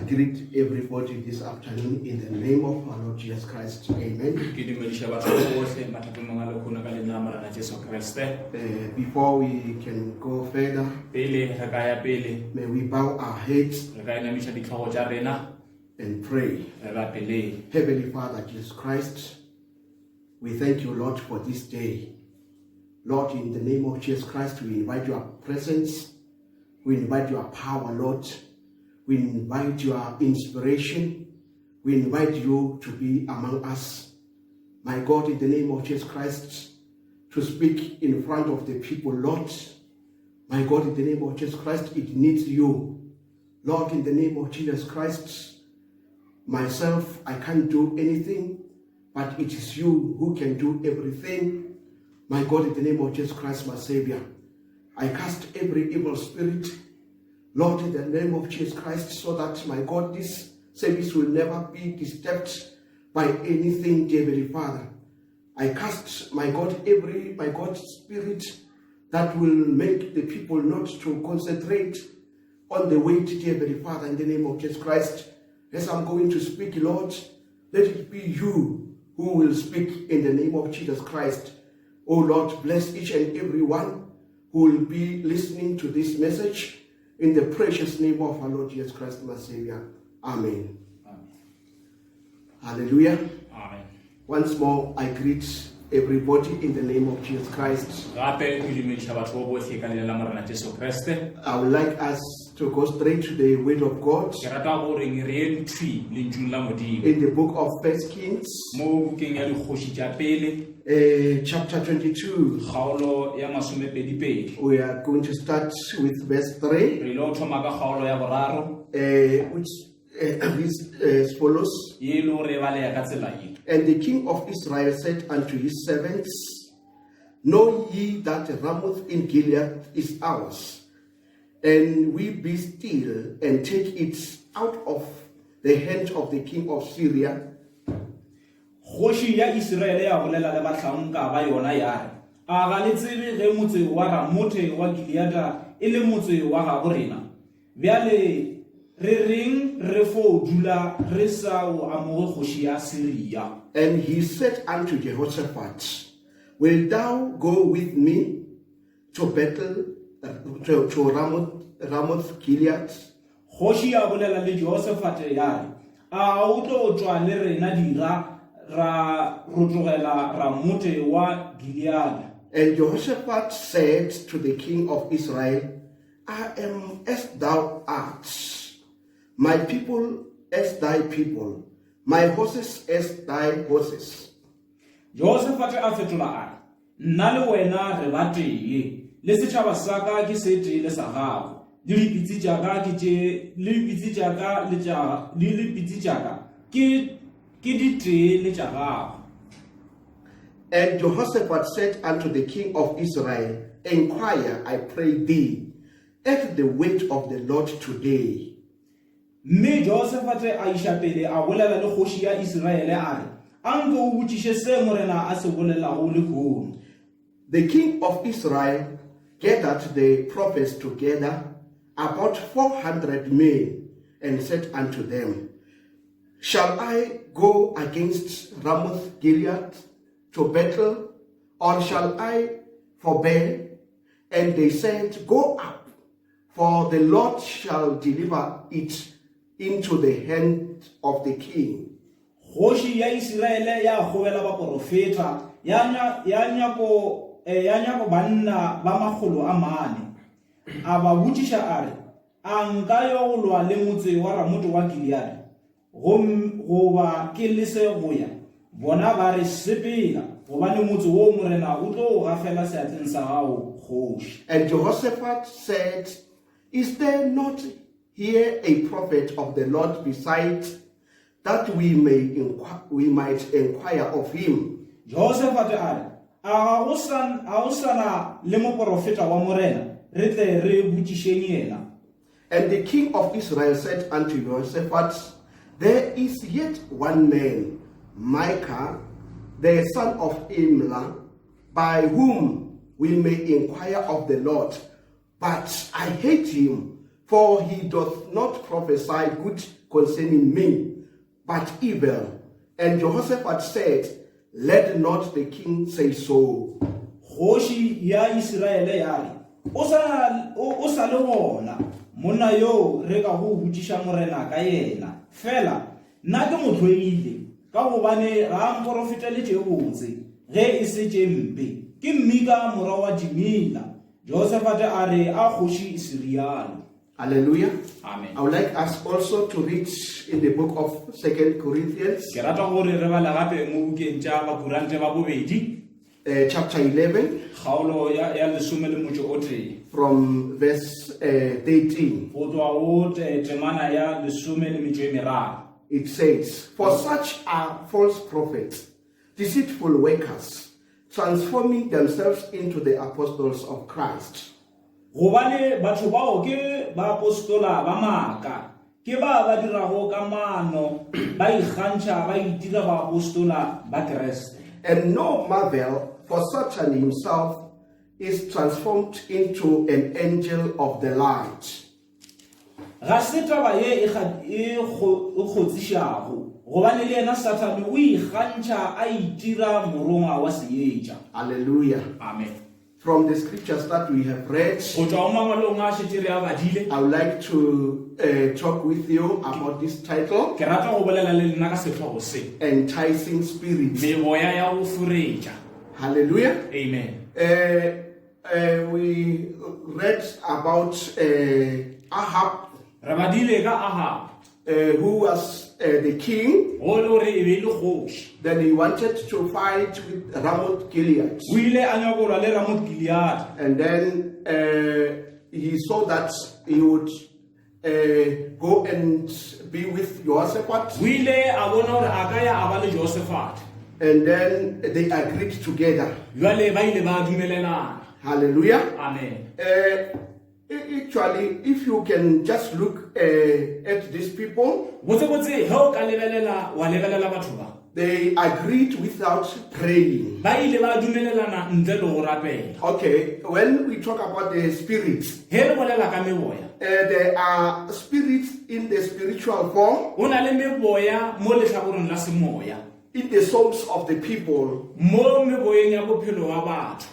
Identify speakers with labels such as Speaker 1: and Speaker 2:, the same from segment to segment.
Speaker 1: greet everybody this afternoon in the name of our Lord Jesus Christ. Amen. Before we can go further, may we bow our heads and pray. Heavenly Father, Jesus Christ, we thank you, Lord, for this day. Lord, in the name of Jesus Christ, we invite your presence. We invite your power, Lord. We invite your inspiration. We invite you to be among us. My God, in the name of Jesus Christ, to speak in front of the people, Lord. My God, in the name of Jesus Christ, it needs you. Lord, in the name of Jesus Christ, myself, I can't do anything, but it is you who can do everything. My God, in the name of Jesus Christ, my Savior, I cast every evil spirit, Lord, in the name of Jesus Christ, so that, my God, this service will never be disturbed by anything, dear Heavenly Father. I cast, my God, every, my God, spirit that will make the people not to concentrate on the weight, dear Heavenly Father, in the name of Jesus Christ. As I'm going to speak, Lord, let it be you who will speak in the name of Jesus Christ. Oh Lord, bless each and every one who will be listening to this message. In the precious name of our Lord Jesus Christ, my Savior. Amen. Amen. Hallelujah.
Speaker 2: Amen.
Speaker 1: Once more, I greet everybody in the name of Jesus Christ. I would like us to go straight to the Word of God. In the book of 1 Kings, chapter 22. We are going to start with verse 3, which reads as follows. And the king of Israel said unto his servants, Know ye that Ramoth in Gilead is ours, and we be still and take it out of the hand of the king of Syria.
Speaker 2: Khoshi ya Israele ya bolela le batlhanka ba yona ya a ga le tsebe ge motse wa Ramoth wa Gilead e le motse wa ga borena bjale re reng re fo dula re sa o amoge khoshi ya Syria.
Speaker 1: And he said unto Jehoshaphat, Will thou go with me to Bethel, to Ramoth Gilead?
Speaker 2: Khoshi ya bolela le Jehoshaphat ya a o tlo tswa le rena dira ra rotlogela Ramoth wa Gilead.
Speaker 1: And Jehoshaphat said to the king of Israel, I am as thou art, my people as thy people, my horses as thy horses.
Speaker 2: Jehoshaphat a fetola a nna le wena re ba tee le setšhaba sa ka ke se tee le sa gago le dipitsi tša ka ke di tee le tša gago.
Speaker 1: And Jehoshaphat said unto the king of Israel, Inquire, I pray thee, at the word of the Lord today.
Speaker 2: Mme Jehoshaphat a iša pele a bolela le kgoši ya Israele a re anke o botšiše se morena a se bolelago le kgono.
Speaker 1: The king of Israel gathered the prophets together, about 400 men, and said unto them, Shall I go against Ramoth Gilead to Bethel, or shall I forbear? And they said, Go up, for the Lord shall deliver it into the hand of the king.
Speaker 2: Khoši ya Israele ya gobela ba profeta ya nyako banna ba magolo a mane a ba botšiša a re a nka yo go lwa le motse wa Ramoth wa Gilead goba ke lese go ya bona ba re sepela gobane motse wo morena o tlo ga fela seatleng sa gago kgoši.
Speaker 1: And Jehoshaphat said, Is there not here a prophet of the Lord besides, that we might inquire of him?
Speaker 2: Jehoshaphat a re a go sana le moprofeta wa morena re tle re botšišeng yena.
Speaker 1: And the king of Israel said unto Jehoshaphat, There is yet one man, Micah, the son of Imlah, by whom we may inquire of the Lord, but I hate him, For he doth not prophesy good concerning me, but evil. And Jehoshaphat said, let not the king say so.
Speaker 2: Kgoši ya Israele ya re, o sa le gona monna yo re ka go botšiša morena ka yena fela nna ke motlhoile ka gobane ga a mporofeteletše botse ge e setše mpe ke mmika morwa wa Jimila. Jehoshaphat a re a kgoši e se rialo.
Speaker 1: Hallelujah.
Speaker 2: Amen.
Speaker 1: I would like us also to read in the book of 2 Corinthians,
Speaker 2: Ke rata gore re bala gape mo bukeng tša Bakorante ba bobedi
Speaker 1: chapter 11,
Speaker 2: kgaolo ya 11
Speaker 1: from verse 13.
Speaker 2: go tloa go temana ya 13.
Speaker 1: It says, for such are false prophets, deceitful workers, transforming themselves into the apostles of Christ.
Speaker 2: Gobane batho bao ke ba apostola ba maaka ke ba dirago ka mano ba ikgantšha ba itira ba apostola ba Kriste.
Speaker 1: And no marvel, for Satan himself is transformed into an angel of the light.
Speaker 2: Ga se taba ye e kgotšišago gobane le yena Satane o ikgantšha a itira morongwa wa seetša.
Speaker 1: Hallelujah.
Speaker 2: Amen.
Speaker 1: From the scriptures that we have read,
Speaker 2: Go tšwa mo mangwalong a šetše re a badile,
Speaker 1: I would like to talk with you about this title,
Speaker 2: ke rata go bolela le nna ka setlhogo se,
Speaker 1: Enticing Spirits.
Speaker 2: meboya ya go furetša.
Speaker 1: Hallelujah.
Speaker 2: Amen.
Speaker 1: We read about Ahab,
Speaker 2: Re badile ka Ahab,
Speaker 1: who was the king.
Speaker 2: go le gore e be le kgoši.
Speaker 1: Then he wanted to fight with Ramoth Gilead.
Speaker 2: O ile a nyakolwa le Ramoth Gilead.
Speaker 1: And then he saw that he would go and be with Jehoshaphat.
Speaker 2: O ile a bona gore a ka ya a ba le Jehoshaphat.
Speaker 1: And then they agreed together.
Speaker 2: Jwale ba ile ba dumelelana.
Speaker 1: Hallelujah.
Speaker 2: Amen.
Speaker 1: Actually, if you can just look at these people,
Speaker 2: Botse he o ka lebelela wa lebelela batho ba.
Speaker 1: they agreed without praying.
Speaker 2: Ba ile ba dumelelana ntle le go rapela.
Speaker 1: Okay, when we talk about the spirits,
Speaker 2: He re bolela ka meboya.
Speaker 1: there are spirits in the spiritual form,
Speaker 2: O na le meboya mo lehlakoreng la semoya.
Speaker 1: in the souls of the people.
Speaker 2: Mo meboyeng ya bophelo wa batho.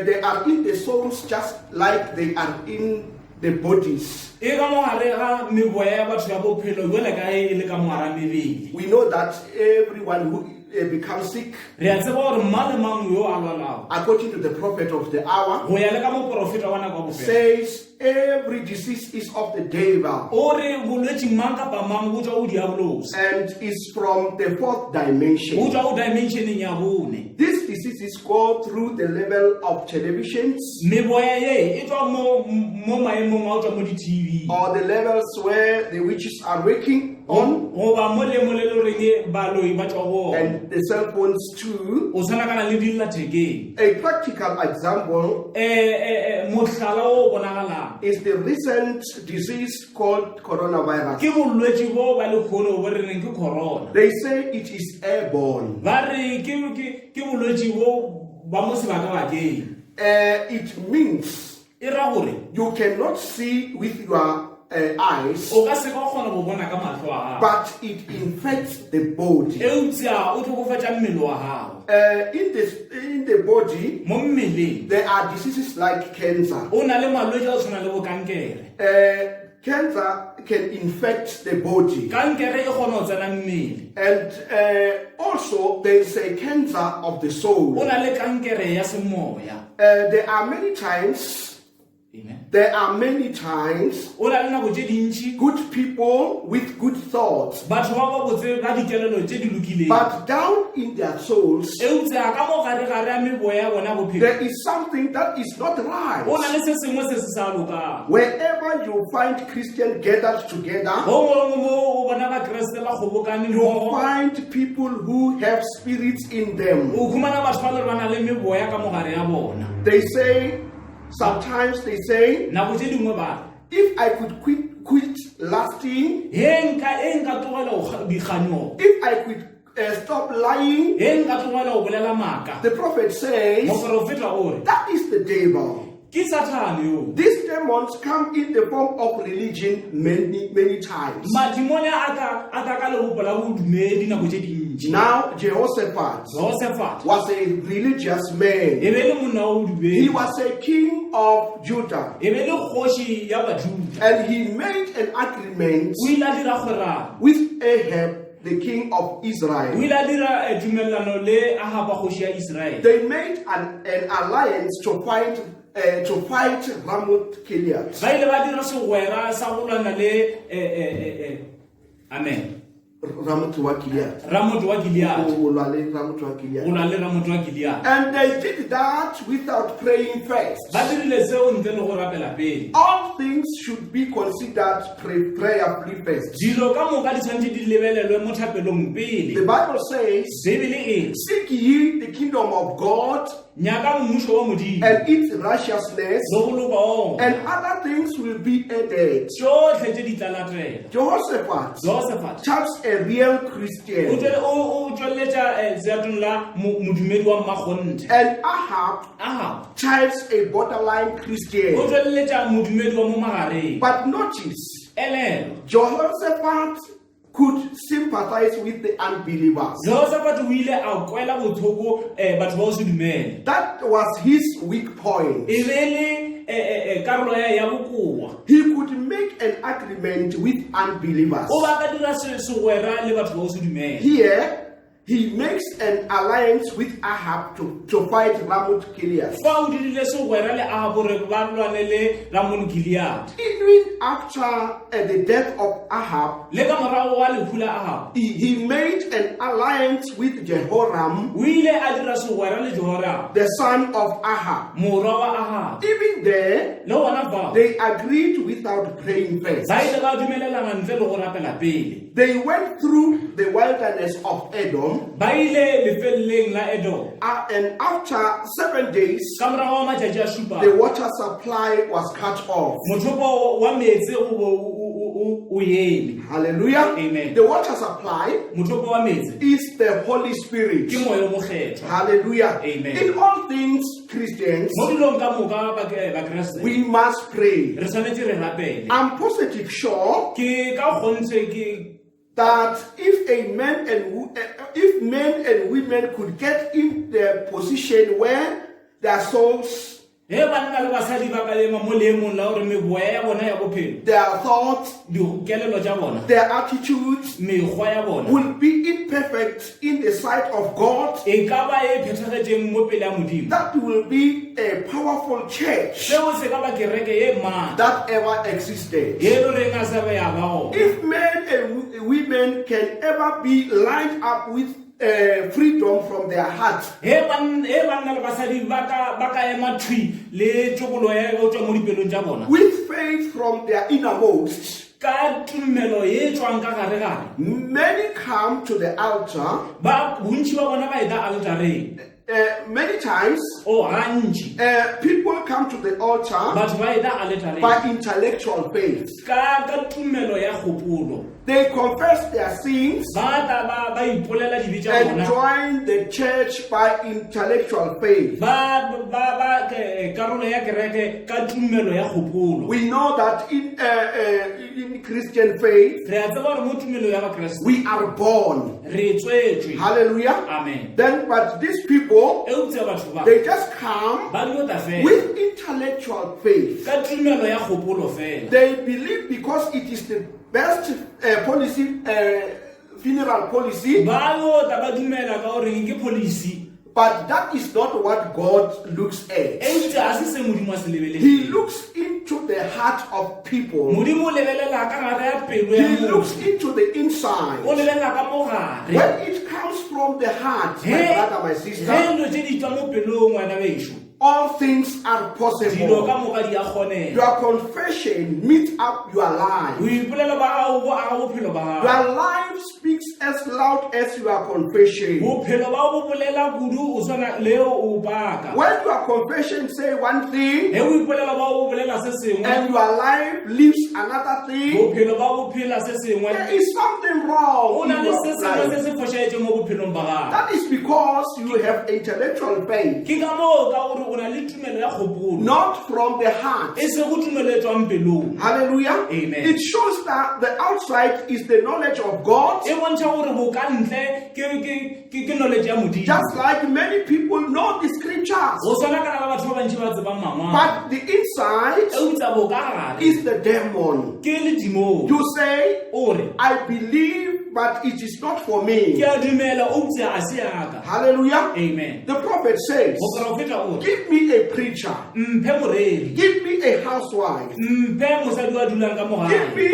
Speaker 1: They are in the souls just like they are in the bodies.
Speaker 2: E ka mo gare ga meboya ya batho ya bophelo jwale ka e le ka mo gare mebele.
Speaker 1: We know that everyone who becomes sick,
Speaker 2: Re a tseba gore mang le mang yo a lwalago
Speaker 1: according to the prophet of the hour,
Speaker 2: go ya le ka moprofeta wa nako ya bofelo.
Speaker 1: says every disease is of the devil
Speaker 2: O re bolwetse mang kapa mang bo tswa go diabolosi.
Speaker 1: and is from the fourth dimension.
Speaker 2: Bo tswa go dimensioneng ya bone.
Speaker 1: These diseases go through the level of televisions
Speaker 2: Meboya ye e tswa mo maemong a o tswa mo di-TV.
Speaker 1: or the levels where the witches are working on,
Speaker 2: Goba mo le le goreng baloi ba tswa go.
Speaker 1: and the cell phones too.
Speaker 2: O tshwana kana le dillathekeng.
Speaker 1: A practical example
Speaker 2: Mohlala o bonagalang
Speaker 1: is the recent disease called coronavirus.
Speaker 2: ke bolwetse bo ba lekgono bo re reng ke corona.
Speaker 1: They say it is airborne.
Speaker 2: Ba re ke bolwetse bo ba mo sebaka-bakeng.
Speaker 1: It means
Speaker 2: E ra gore
Speaker 1: you cannot see with your eyes,
Speaker 2: o ka se ka kgona go bona ka matlho a gago.
Speaker 1: but it infects the body.
Speaker 2: Eupša o tlhokofatša mmele wa gago.
Speaker 1: In the body,
Speaker 2: Mo mmeleng
Speaker 1: there are diseases like cancer.
Speaker 2: o na le malwetse a tshwana le bo kankere.
Speaker 1: Cancer can infect the body.
Speaker 2: Kankere e kgona go tsena mmele.
Speaker 1: And also, there is a cancer of the
Speaker 2: O
Speaker 1: soul.
Speaker 2: na le kankere ya semoya.
Speaker 1: There are many times,
Speaker 2: Amen.
Speaker 1: o
Speaker 2: na le nako tše dintši
Speaker 1: good people with good thoughts,
Speaker 2: batho ba ba botse ka dikelelo tše di lokileng.
Speaker 1: but down in their souls,
Speaker 2: Eupša ka mo gare-gare ya meboya ya bona bophelo
Speaker 1: there is something that is not
Speaker 2: o na
Speaker 1: right.
Speaker 2: le se sengwe se se sa lokang.
Speaker 1: Wherever you find Christian gathered together,
Speaker 2: Go ngwe mo o bona bakreste ba kgobokane
Speaker 1: you
Speaker 2: mmogo.
Speaker 1: find people who have spirits in them.
Speaker 2: O khumana batho ba le ba na le meboya ka mo gare ya bona.
Speaker 1: Sometimes they say,
Speaker 2: Nako tše dingwe ba
Speaker 1: if I could quit lasting,
Speaker 2: e nka tlogela go dikganyogo,
Speaker 1: if I could stop lying,
Speaker 2: e nka tlogela go bolela maaka.
Speaker 1: the prophet says,
Speaker 2: Moprofeta o re
Speaker 1: that is the devil.
Speaker 2: ke Satan yo.
Speaker 1: These demons come in the form of religion many times.
Speaker 2: Madimone aka ka le hopola bodumedi nako tse dintsi.
Speaker 1: Now Jehoshaphat was a religious man.
Speaker 2: E be le monna o bodumedi.
Speaker 1: He was a king of Judah.
Speaker 2: E be le kgoši ya Bajuda.
Speaker 1: And he made an agreement
Speaker 2: O ile a dira kgorana.
Speaker 1: with Ahab, the king of Israel.
Speaker 2: O ile a dira tumellano le Ahaba kgoši ya Israel.
Speaker 1: They made an alliance to fight Ramoth Gilead.
Speaker 2: Ba ile ba dira segwera sa go lwana le amen.
Speaker 1: Ramoth wa Gilead.
Speaker 2: Ramoth wa Gilead.
Speaker 1: O lwa le Ramoth wa Gilead.
Speaker 2: O lwa le Ramoth wa Gilead.
Speaker 1: And they did that without praying first.
Speaker 2: Ba dirile seo ntle le go rapela pele.
Speaker 1: All things should be considered prayerfully first.
Speaker 2: Dilo ka moka di tshwanetse di lebelelwe mo thapelong pele.
Speaker 1: The Bible says,
Speaker 2: Bibele e
Speaker 1: seek ye the kingdom of God
Speaker 2: nyaka mmušo wa Modimo
Speaker 1: and its righteousness,
Speaker 2: le go loka
Speaker 1: and other things will be added.
Speaker 2: tsotlhe tse di tla latela.
Speaker 1: Jehoshaphat touched a real Christian,
Speaker 2: O tsweletša seatong la modumedi wa mmagonte.
Speaker 1: and Ahab
Speaker 2: Aha
Speaker 1: touched a borderline Christian.
Speaker 2: o tsweletša modumedi wa mo magareng.
Speaker 1: But notice,
Speaker 2: Elelo
Speaker 1: Jehoshaphat could sympathize with the unbelievers.
Speaker 2: Jehoshaphat o ile a kwela botlhoko batho ba o se dumele.
Speaker 1: That was his weak point.
Speaker 2: E be le karolo ya bokoa.
Speaker 1: He could make an agreement with unbelievers.
Speaker 2: O ba ka dira segwera le batho ba o se dumele.
Speaker 1: Here, he makes an alliance with Ahab to fight Ramoth Gilead.
Speaker 2: Fa o dirile segwera le Ahab gore ba lwane le Ramoth Gilead.
Speaker 1: Even after the death of Ahab,
Speaker 2: Le ka morago wa lehu la Ahab
Speaker 1: he made an alliance with Jehoram,
Speaker 2: o ile a dira segwera le Jehoram
Speaker 1: the son of Ahab.
Speaker 2: morwa wa Ahab.
Speaker 1: Even there,
Speaker 2: Le gona fao
Speaker 1: they agreed without praying first.
Speaker 2: ba ile ba dumelelana ntle le go rapela pele.
Speaker 1: They went through the wilderness of Edom,
Speaker 2: Ba ile lefeleleng la Edom.
Speaker 1: and after 7 days,
Speaker 2: Ka morago wa matšatši a šupa
Speaker 1: the water supply was cut off.
Speaker 2: mothopo wa metsi o eme.
Speaker 1: Hallelujah.
Speaker 2: Amen.
Speaker 1: The water supply
Speaker 2: Mothopo wa metsi
Speaker 1: is the Holy Spirit.
Speaker 2: ke moya o mokgethwa.
Speaker 1: Hallelujah.
Speaker 2: Amen.
Speaker 1: In all things, Christians,
Speaker 2: Mo dilong ka moka bakeresete
Speaker 1: we must pray.
Speaker 2: re tshwanetse re rapele.
Speaker 1: I'm positive sure
Speaker 2: Ke ka kgontse ke
Speaker 1: that if men and women could get in the position where their souls,
Speaker 2: he banna le basadi ba ka ema mo leemong la gore meboya ya bona ya bophelo,
Speaker 1: their thoughts,
Speaker 2: dikelelo tša bona,
Speaker 1: their attitudes
Speaker 2: mekgwa ya bona
Speaker 1: will be imperfect in the sight of God,
Speaker 2: e ka ba e phethagetseng mo pele ya Modimo.
Speaker 1: that will be a powerful church
Speaker 2: Seo se ka ba kereke ye maatla
Speaker 1: that ever existed.
Speaker 2: ye lo reng a se be ya ba gona.
Speaker 1: If men and women can ever be lined up with freedom from their hearts,
Speaker 2: He banna le basadi ba ka ema thwi le tšokolo ya go tšwa mo dipelong tša bona
Speaker 1: with faith from their innermost,
Speaker 2: ka tumelo ye tswang ka gare gare,
Speaker 1: many come to the altar.
Speaker 2: bontši ba bona ba eta altareng.
Speaker 1: Many times,
Speaker 2: O gantši
Speaker 1: people come to the altar
Speaker 2: batho ba eta altareng
Speaker 1: by intellectual faith.
Speaker 2: ka tumelo ya kgopolo.
Speaker 1: They confess their sins
Speaker 2: Ba ta ba ipolela dibe tša
Speaker 1: and
Speaker 2: bona,
Speaker 1: join the church by intellectual faith.
Speaker 2: ba karolo ya kereke ka tumelo ya kgopolo.
Speaker 1: We know that in Christian faith,
Speaker 2: Re a tseba gore mo tumelo ya bakreste
Speaker 1: we are born.
Speaker 2: re tswetswe.
Speaker 1: Hallelujah.
Speaker 2: Amen.
Speaker 1: Then, but these people,
Speaker 2: Eupša batho ba
Speaker 1: they just come
Speaker 2: ba diota fela
Speaker 1: with intellectual faith.
Speaker 2: ka tumelo ya kgopolo fela.
Speaker 1: They believe because it is the best policy, funeral policy,
Speaker 2: Ba diota ba dumela ka gore ke policy.
Speaker 1: but that is not what God looks at.
Speaker 2: Eupša a se se Modimo a se lebeletse.
Speaker 1: He looks into the heart of people.
Speaker 2: Modimo o lebelela ka gare ya pelo
Speaker 1: He
Speaker 2: ya
Speaker 1: looks
Speaker 2: motho.
Speaker 1: into the inside.
Speaker 2: O lebelela ka mo gare.
Speaker 1: When it comes from the heart, my
Speaker 2: He
Speaker 1: brother, my sister,
Speaker 2: dilo tse di tswa mo pelong wena bešo.
Speaker 1: all things are
Speaker 2: Dilo
Speaker 1: possible.
Speaker 2: ka moka di a kgonega.
Speaker 1: Your confession meets up your life.
Speaker 2: O ipolela ba gago bo aga bophelo ba gago.
Speaker 1: Your life speaks as loud as your confession.
Speaker 2: bophelo ba bo bolela kudu o swana leo o baka
Speaker 1: When your confession say one thing
Speaker 2: he o ipolela ba o bolela se sengwe
Speaker 1: and your life lives another thing,
Speaker 2: bophelo ba bo phela se sengwe
Speaker 1: there is something wrong
Speaker 2: o
Speaker 1: in
Speaker 2: na le se
Speaker 1: your
Speaker 2: sengwe
Speaker 1: life.
Speaker 2: se se fošaetse mo bophelong ba gago
Speaker 1: That is because you have intellectual faith,
Speaker 2: ke ka moo ka gore o na le tumelo ya kgopolo
Speaker 1: not from the heart.
Speaker 2: e se go tumelo e tswang pelong
Speaker 1: Hallelujah.
Speaker 2: Amen.
Speaker 1: It shows that the outside is the knowledge of God,
Speaker 2: e bontšha gore bo ka ntle ke knowledge ya modimo
Speaker 1: just like many people know the scriptures.
Speaker 2: go swana kana ba batho ba bantši ba tsebang mangwalo
Speaker 1: But the inside
Speaker 2: e utsa bo ka gare
Speaker 1: is the demon.
Speaker 2: ke le dimong
Speaker 1: You say,
Speaker 2: o re
Speaker 1: I believe, but it is not for
Speaker 2: ke
Speaker 1: me.
Speaker 2: a dumela o utse a se yaka
Speaker 1: Hallelujah.
Speaker 2: amen
Speaker 1: The prophet says,
Speaker 2: moprofeta o re
Speaker 1: give me a preacher,
Speaker 2: mphe moredi
Speaker 1: give me a housewife,
Speaker 2: mphe mosadi wa dulang ka
Speaker 1: give
Speaker 2: mogae
Speaker 1: me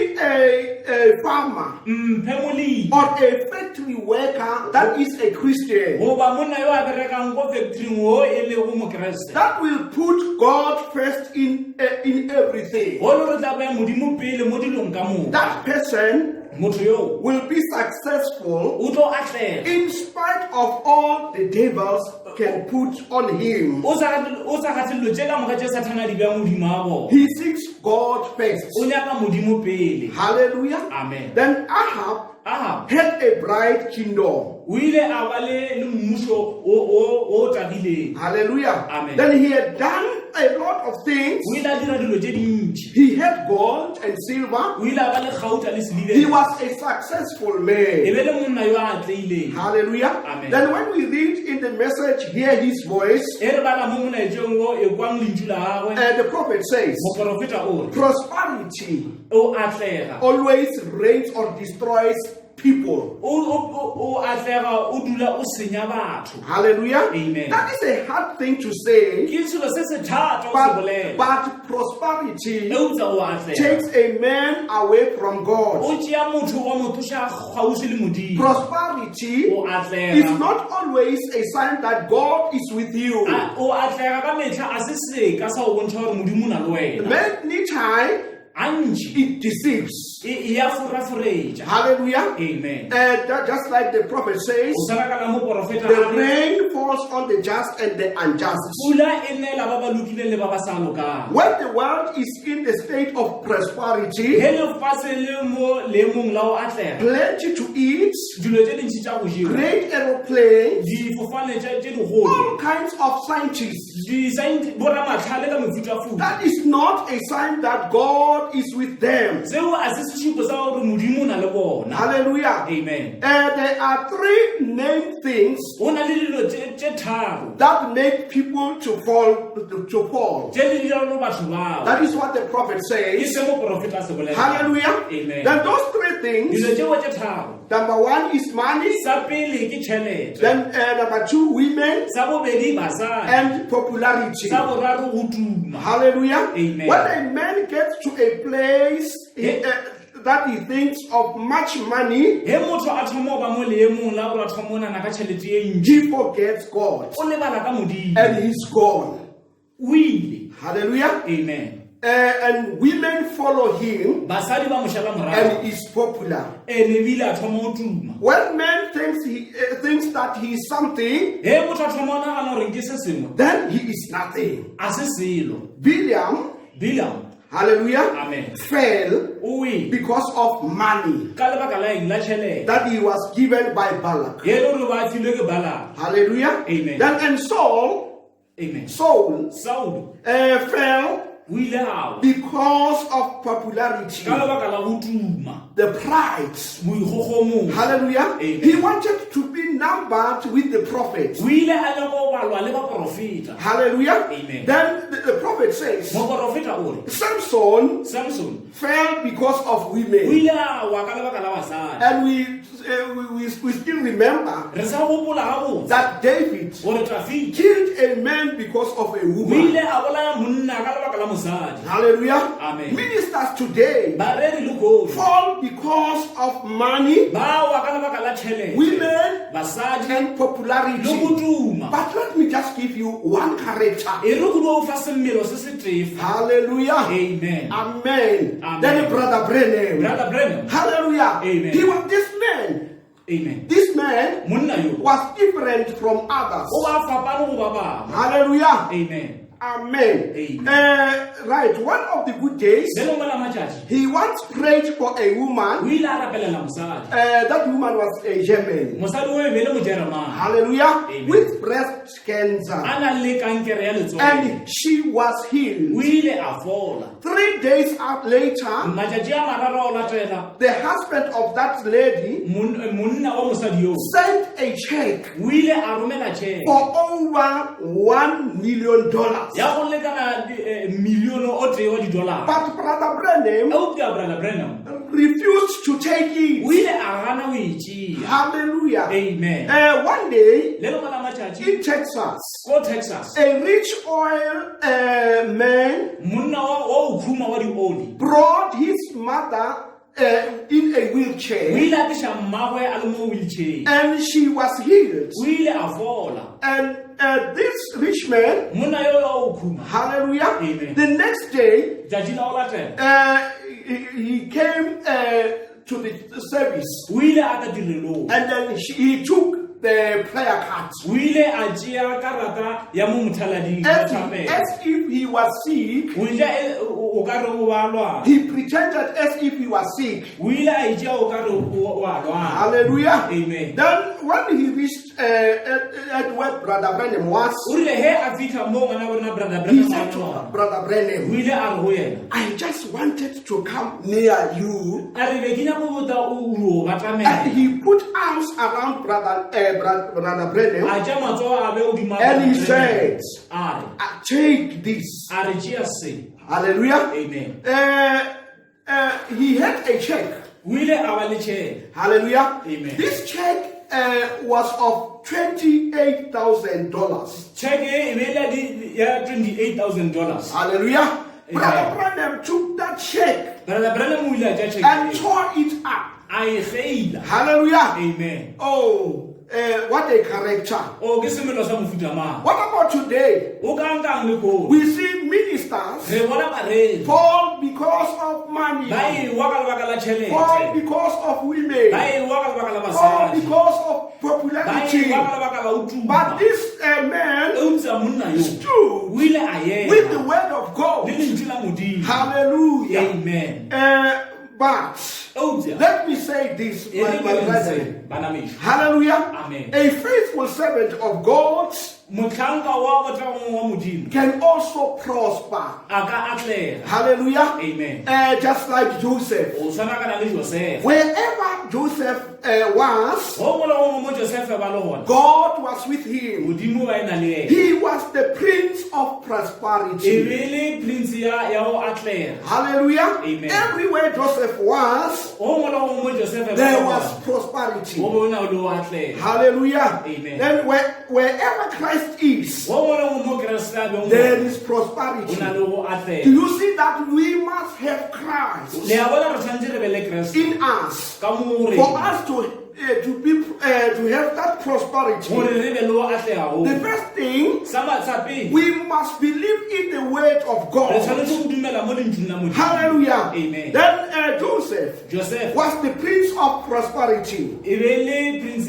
Speaker 1: a farmer,
Speaker 2: mphe molemi
Speaker 1: or a factory worker that is a Christian.
Speaker 2: goba monna yo a berekang ko factoring o e lego mokeresete
Speaker 1: That will put God first in everything.
Speaker 2: go le re tla baya modimo pele mo dilong ka moka
Speaker 1: That person
Speaker 2: motho yo
Speaker 1: will be successful
Speaker 2: o tlo atlega
Speaker 1: in spite of all the devils can put on him.
Speaker 2: o sa kgathelelo tse ka moka tse sathana di beya modimo a bona
Speaker 1: He seeks God first.
Speaker 2: o nyaka modimo pele
Speaker 1: Hallelujah.
Speaker 2: amen
Speaker 1: Then Ahab
Speaker 2: aha
Speaker 1: had a bright kingdom.
Speaker 2: o ile a ba le mmuso o tagileng
Speaker 1: Hallelujah.
Speaker 2: Amen.
Speaker 1: Then he had done a lot of things.
Speaker 2: o ile a dira dilo tse dintši
Speaker 1: He had gold and silver.
Speaker 2: o ile a ba le gauta le
Speaker 1: He
Speaker 2: selibele
Speaker 1: was a successful
Speaker 2: e
Speaker 1: man.
Speaker 2: be le monna yo a atleileng
Speaker 1: Hallelujah.
Speaker 2: Amen.
Speaker 1: Then when we read in the message, hear his voice,
Speaker 2: e re bala mo molaetsong o e kwang lentšu la gagwe
Speaker 1: the prophet says,
Speaker 2: moprofeta o re
Speaker 1: prosperity
Speaker 2: o atlega
Speaker 1: always reigns or destroys people.
Speaker 2: o atlega o dula o senya batho
Speaker 1: Hallelujah.
Speaker 2: Amen.
Speaker 1: That is a hard thing to say,
Speaker 2: ke selo se se thata o se bolela
Speaker 1: but prosperity
Speaker 2: e utsa o atlega
Speaker 1: takes a man away from God.
Speaker 2: o tšea motho wa mothoša kgausi le modimo
Speaker 1: Prosperity
Speaker 2: o
Speaker 1: is
Speaker 2: atlega
Speaker 1: not always a sign that God is with you.
Speaker 2: o atlega ka metlha a se seka sa o bontšha gore modimo o na le wena
Speaker 1: Many times
Speaker 2: gantši
Speaker 1: it deceives.
Speaker 2: e ya foraforetša
Speaker 1: Hallelujah.
Speaker 2: amen
Speaker 1: Just like the prophet says,
Speaker 2: o sana kana mo porofeta
Speaker 1: the
Speaker 2: a re
Speaker 1: rain falls on the just and the unjust.
Speaker 2: pula e nela ba ba lokileng le ba ba sa lokang
Speaker 1: When the world is in the state of prosperity,
Speaker 2: ge lefase le mo leemong la o atlega
Speaker 1: plenty to eat,
Speaker 2: dilo tse dintšhi tša go jewa
Speaker 1: great aeroplanes,
Speaker 2: difofane tše digolo
Speaker 1: all kinds of scientists.
Speaker 2: boramatlhale ka mefutafuta
Speaker 1: That is not a sign that God is with them.
Speaker 2: seo a se sešupo sa gore modimo o na le bona
Speaker 1: Hallelujah.
Speaker 2: amen
Speaker 1: There are three main things
Speaker 2: go na le dilo tše tharo
Speaker 1: that make people to fall.
Speaker 2: tše di dira gore batho bao
Speaker 1: That is what the prophet
Speaker 2: ke
Speaker 1: says.
Speaker 2: se mo porofeta a se bolela
Speaker 1: Hallelujah.
Speaker 2: Amen.
Speaker 1: Then those three things,
Speaker 2: dilo tšeo tše tharo
Speaker 1: number one is money,
Speaker 2: sa pele ke tšhelete
Speaker 1: then number two, women,
Speaker 2: sa bobedi basadi
Speaker 1: and popularity.
Speaker 2: sa boraro go tuma
Speaker 1: Hallelujah.
Speaker 2: Amen.
Speaker 1: When a man gets to a place that he thinks of much money,
Speaker 2: ge motho a thoma go ba mo leemong la gore a thoma o nana ka tšhelete ye ntši
Speaker 1: he forgets God
Speaker 2: o lebala ka modimo
Speaker 1: and he's gone.
Speaker 2: o ile
Speaker 1: Hallelujah.
Speaker 2: amen
Speaker 1: And women follow him
Speaker 2: basadi ba mošala morago
Speaker 1: and is popular.
Speaker 2: ene bile a thoma o tuma
Speaker 1: When man thinks that he is something,
Speaker 2: ge motho a thoma o nagana gore ke se sengwe
Speaker 1: then he is nothing.
Speaker 2: a se selo
Speaker 1: Biliam,
Speaker 2: bilam
Speaker 1: hallelujah,
Speaker 2: amen
Speaker 1: fell
Speaker 2: o ile
Speaker 1: because of money
Speaker 2: ka lebaka la eng la tšhelete
Speaker 1: that he was given by Balak.
Speaker 2: ge le gore ba filwe ke bala
Speaker 1: Hallelujah.
Speaker 2: Amen.
Speaker 1: Then and Saul
Speaker 2: amen
Speaker 1: Saul
Speaker 2: saul
Speaker 1: fell
Speaker 2: o ile awa
Speaker 1: because of popularity,
Speaker 2: ka lebaka la go tuma
Speaker 1: the pride.
Speaker 2: boikgogomong
Speaker 1: Hallelujah.
Speaker 2: Amen.
Speaker 1: He wanted to be numbered with the prophets.
Speaker 2: o ile a nyaka go balwa le baporofeta
Speaker 1: Hallelujah.
Speaker 2: Amen.
Speaker 1: Then the prophet says,
Speaker 2: moporofeta o re
Speaker 1: Samson
Speaker 2: samson
Speaker 1: fell because of
Speaker 2: o
Speaker 1: women.
Speaker 2: ile awa ka lebaka la basadi
Speaker 1: And we still remember
Speaker 2: re sa gopola gabotse
Speaker 1: that David
Speaker 2: gore trafiki
Speaker 1: killed a man because of a
Speaker 2: o
Speaker 1: woman.
Speaker 2: ile a bolaya monna ka lebaka la mosadi
Speaker 1: Hallelujah.
Speaker 2: Amen.
Speaker 1: Ministers today
Speaker 2: bareri le kgono
Speaker 1: fall because of money,
Speaker 2: ba wa ka lebaka la tšhelete
Speaker 1: women,
Speaker 2: basadi
Speaker 1: and
Speaker 2: le
Speaker 1: popularity.
Speaker 2: go tuma
Speaker 1: But let me just give you one character.
Speaker 2: e re go o fa semmelo se se tefa
Speaker 1: Hallelujah.
Speaker 2: amen
Speaker 1: Amen.
Speaker 2: Amen.
Speaker 1: Then Brother Brenham.
Speaker 2: brother brenham
Speaker 1: Hallelujah.
Speaker 2: Amen.
Speaker 1: He was this man.
Speaker 2: Amen.
Speaker 1: This man
Speaker 2: Monna yo.
Speaker 1: was different from others.
Speaker 2: O ba fapane go ba bang.
Speaker 1: Hallelujah.
Speaker 2: Amen.
Speaker 1: Amen.
Speaker 2: Amen.
Speaker 1: Right, one of the good days,
Speaker 2: Le lo mala matjatji.
Speaker 1: he once prayed for a
Speaker 2: O
Speaker 1: woman.
Speaker 2: ile a rapelela mosadi.
Speaker 1: That woman was a German.
Speaker 2: Mosadi o e bele mo Jeremane.
Speaker 1: Hallelujah.
Speaker 2: Amen.
Speaker 1: With breast cancer.
Speaker 2: A na le kankere ya letsogo.
Speaker 1: And she was healed.
Speaker 2: O ile a fola.
Speaker 1: 3 days out later,
Speaker 2: Matjatji a mararo o latela.
Speaker 1: the husband of that lady
Speaker 2: Monna wa mosadi yo.
Speaker 1: sent a check
Speaker 2: O ile a romela tjhelete.
Speaker 1: for over $1 million.
Speaker 2: Ya go lekana milione o tee wa di-dollar.
Speaker 1: But Brother Branham
Speaker 2: Eupša Brother Branham
Speaker 1: refused to take
Speaker 2: o
Speaker 1: it.
Speaker 2: ile a gana o e tšea.
Speaker 1: Hallelujah.
Speaker 2: Amen.
Speaker 1: One day
Speaker 2: Le lo mala matšatši
Speaker 1: in Texas,
Speaker 2: ko Texas,
Speaker 1: a rich oil man
Speaker 2: monna wa o khuma wa di-oli
Speaker 1: brought his mother in a
Speaker 2: o
Speaker 1: wheelchair,
Speaker 2: ile a tliša mmagwe a le mo wheelchair.
Speaker 1: and she was healed.
Speaker 2: O ile a fola.
Speaker 1: And this rich man,
Speaker 2: Monna yo o khuma
Speaker 1: hallelujah,
Speaker 2: Amen.
Speaker 1: the next day
Speaker 2: tšatši la go latela
Speaker 1: he came to the service,
Speaker 2: o ile a ka tirelong.
Speaker 1: and then he took the prayer cards
Speaker 2: O ile a tšea karata ya mo mothalading wa tšhamela.
Speaker 1: as if he was sick.
Speaker 2: O ile o ka re o ba lwana.
Speaker 1: He pretended as if he was sick.
Speaker 2: O ile a e tšea o ka re o a lwana.
Speaker 1: Hallelujah.
Speaker 2: Amen.
Speaker 1: Then when he reached at where Brother Branham was,
Speaker 2: O rile he a fitlha mo ngwana bona Brother
Speaker 1: he
Speaker 2: Branham
Speaker 1: said
Speaker 2: a
Speaker 1: to
Speaker 2: tswa.
Speaker 1: Brother
Speaker 2: O
Speaker 1: Branham,
Speaker 2: ile a re go yena.
Speaker 1: I just wanted to come near you.
Speaker 2: A re be ke nyaka go botsa o ro ba
Speaker 1: And
Speaker 2: tlamela.
Speaker 1: he put arms around Brother Branham,
Speaker 2: A tja matsogo a be o dima
Speaker 1: and he
Speaker 2: Brother
Speaker 1: said,
Speaker 2: Branham.
Speaker 1: take this.
Speaker 2: A re tšea se.
Speaker 1: Hallelujah.
Speaker 2: Amen.
Speaker 1: He had a check.
Speaker 2: O ile a ba le tšhelete.
Speaker 1: Hallelujah.
Speaker 2: Amen.
Speaker 1: This check was of $28,000.
Speaker 2: Tšheke e be le ya $28,000.
Speaker 1: Hallelujah. Brother
Speaker 2: Amen.
Speaker 1: Branham took that check
Speaker 2: Brother Branham o ile a tšea
Speaker 1: and
Speaker 2: tšhelete.
Speaker 1: tore it up.
Speaker 2: A e geila.
Speaker 1: Hallelujah.
Speaker 2: Amen.
Speaker 1: Oh, what a character.
Speaker 2: O ke semelo sa mofuta mang.
Speaker 1: What about today?
Speaker 2: O ka nkang le kone.
Speaker 1: We see ministers
Speaker 2: Re bona bareki.
Speaker 1: fall because of money,
Speaker 2: Ba e wa ka lebaka la tšhelete.
Speaker 1: fall because of women,
Speaker 2: Ba e wa ka lebaka la
Speaker 1: fall
Speaker 2: basadi.
Speaker 1: because of
Speaker 2: Ba e
Speaker 1: popularity.
Speaker 2: wa ka lebaka la ho tuma.
Speaker 1: But this man
Speaker 2: Eupša monna yo
Speaker 1: stood
Speaker 2: o ile a
Speaker 1: with the
Speaker 2: ema
Speaker 1: word of
Speaker 2: le
Speaker 1: God.
Speaker 2: lentswe la Modimo.
Speaker 1: Hallelujah.
Speaker 2: Amen.
Speaker 1: But
Speaker 2: Eupša
Speaker 1: let me say this,
Speaker 2: e
Speaker 1: my
Speaker 2: re ke
Speaker 1: brethren.
Speaker 2: lentse bana beso.
Speaker 1: Hallelujah.
Speaker 2: Amen.
Speaker 1: A faithful servant of God
Speaker 2: Motlhanka wa botlagong wa Modimo
Speaker 1: can also prosper.
Speaker 2: a ka atlega.
Speaker 1: Hallelujah.
Speaker 2: Amen.
Speaker 1: Just like Joseph.
Speaker 2: O tshwana kana le Josefa.
Speaker 1: Wherever Joseph was,
Speaker 2: Go mo le gongwe mo Josefa ba le gona.
Speaker 1: God was with him.
Speaker 2: Modimo ba ena le ena.
Speaker 1: He was the prince of
Speaker 2: E
Speaker 1: prosperity.
Speaker 2: be le prince ya go atlega.
Speaker 1: Hallelujah.
Speaker 2: Amen.
Speaker 1: Everywhere Joseph was,
Speaker 2: Go mo le gongwe mo Josefa ba
Speaker 1: there
Speaker 2: le
Speaker 1: was
Speaker 2: gona.
Speaker 1: prosperity.
Speaker 2: Go bona o le o atlega.
Speaker 1: Hallelujah.
Speaker 2: Amen.
Speaker 1: Then wherever Christ is,
Speaker 2: Go mo le gongwe mo Keresete a beng
Speaker 1: there
Speaker 2: gona.
Speaker 1: is prosperity.
Speaker 2: O na le go
Speaker 1: Do
Speaker 2: atlega.
Speaker 1: you see that we must have Christ
Speaker 2: Le a bona re tshwanetse re be le Keresete
Speaker 1: in us
Speaker 2: ka mo re
Speaker 1: for us to have that prosperity?
Speaker 2: gore re be le o atlega
Speaker 1: The
Speaker 2: go.
Speaker 1: first thing,
Speaker 2: Sa pele
Speaker 1: we must believe in the word of
Speaker 2: re
Speaker 1: God.
Speaker 2: tshwanetse go dumela mo lentsweng la Modimo.
Speaker 1: Hallelujah.
Speaker 2: Amen.
Speaker 1: Then Joseph
Speaker 2: Joseph
Speaker 1: was the prince of prosperity.
Speaker 2: e be le prince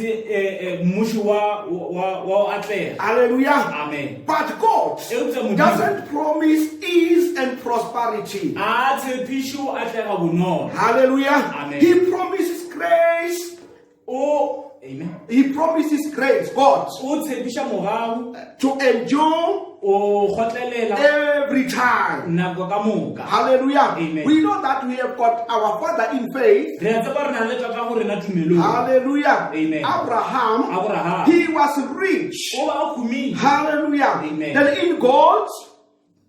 Speaker 2: mmuši wa o atlega.
Speaker 1: Hallelujah.
Speaker 2: Amen.
Speaker 1: But God
Speaker 2: Eupša Modimo
Speaker 1: doesn't promise ease and prosperity.
Speaker 2: a tshepiše o atlega bonolo.
Speaker 1: Hallelujah.
Speaker 2: Amen.
Speaker 1: He promises grace.
Speaker 2: Amen.
Speaker 1: He promises grace, God,
Speaker 2: O tshepiša morago
Speaker 1: to endure
Speaker 2: o gotlelela
Speaker 1: every time.
Speaker 2: nako ka moka.
Speaker 1: Hallelujah.
Speaker 2: Amen.
Speaker 1: We know that we have got our father in faith.
Speaker 2: Re a tseba re na le tata go rena tumelong.
Speaker 1: Hallelujah.
Speaker 2: Amen.
Speaker 1: Abraham,
Speaker 2: Abraham
Speaker 1: he was rich.
Speaker 2: o ba o khumile
Speaker 1: Hallelujah.
Speaker 2: Amen.
Speaker 1: Then in gold,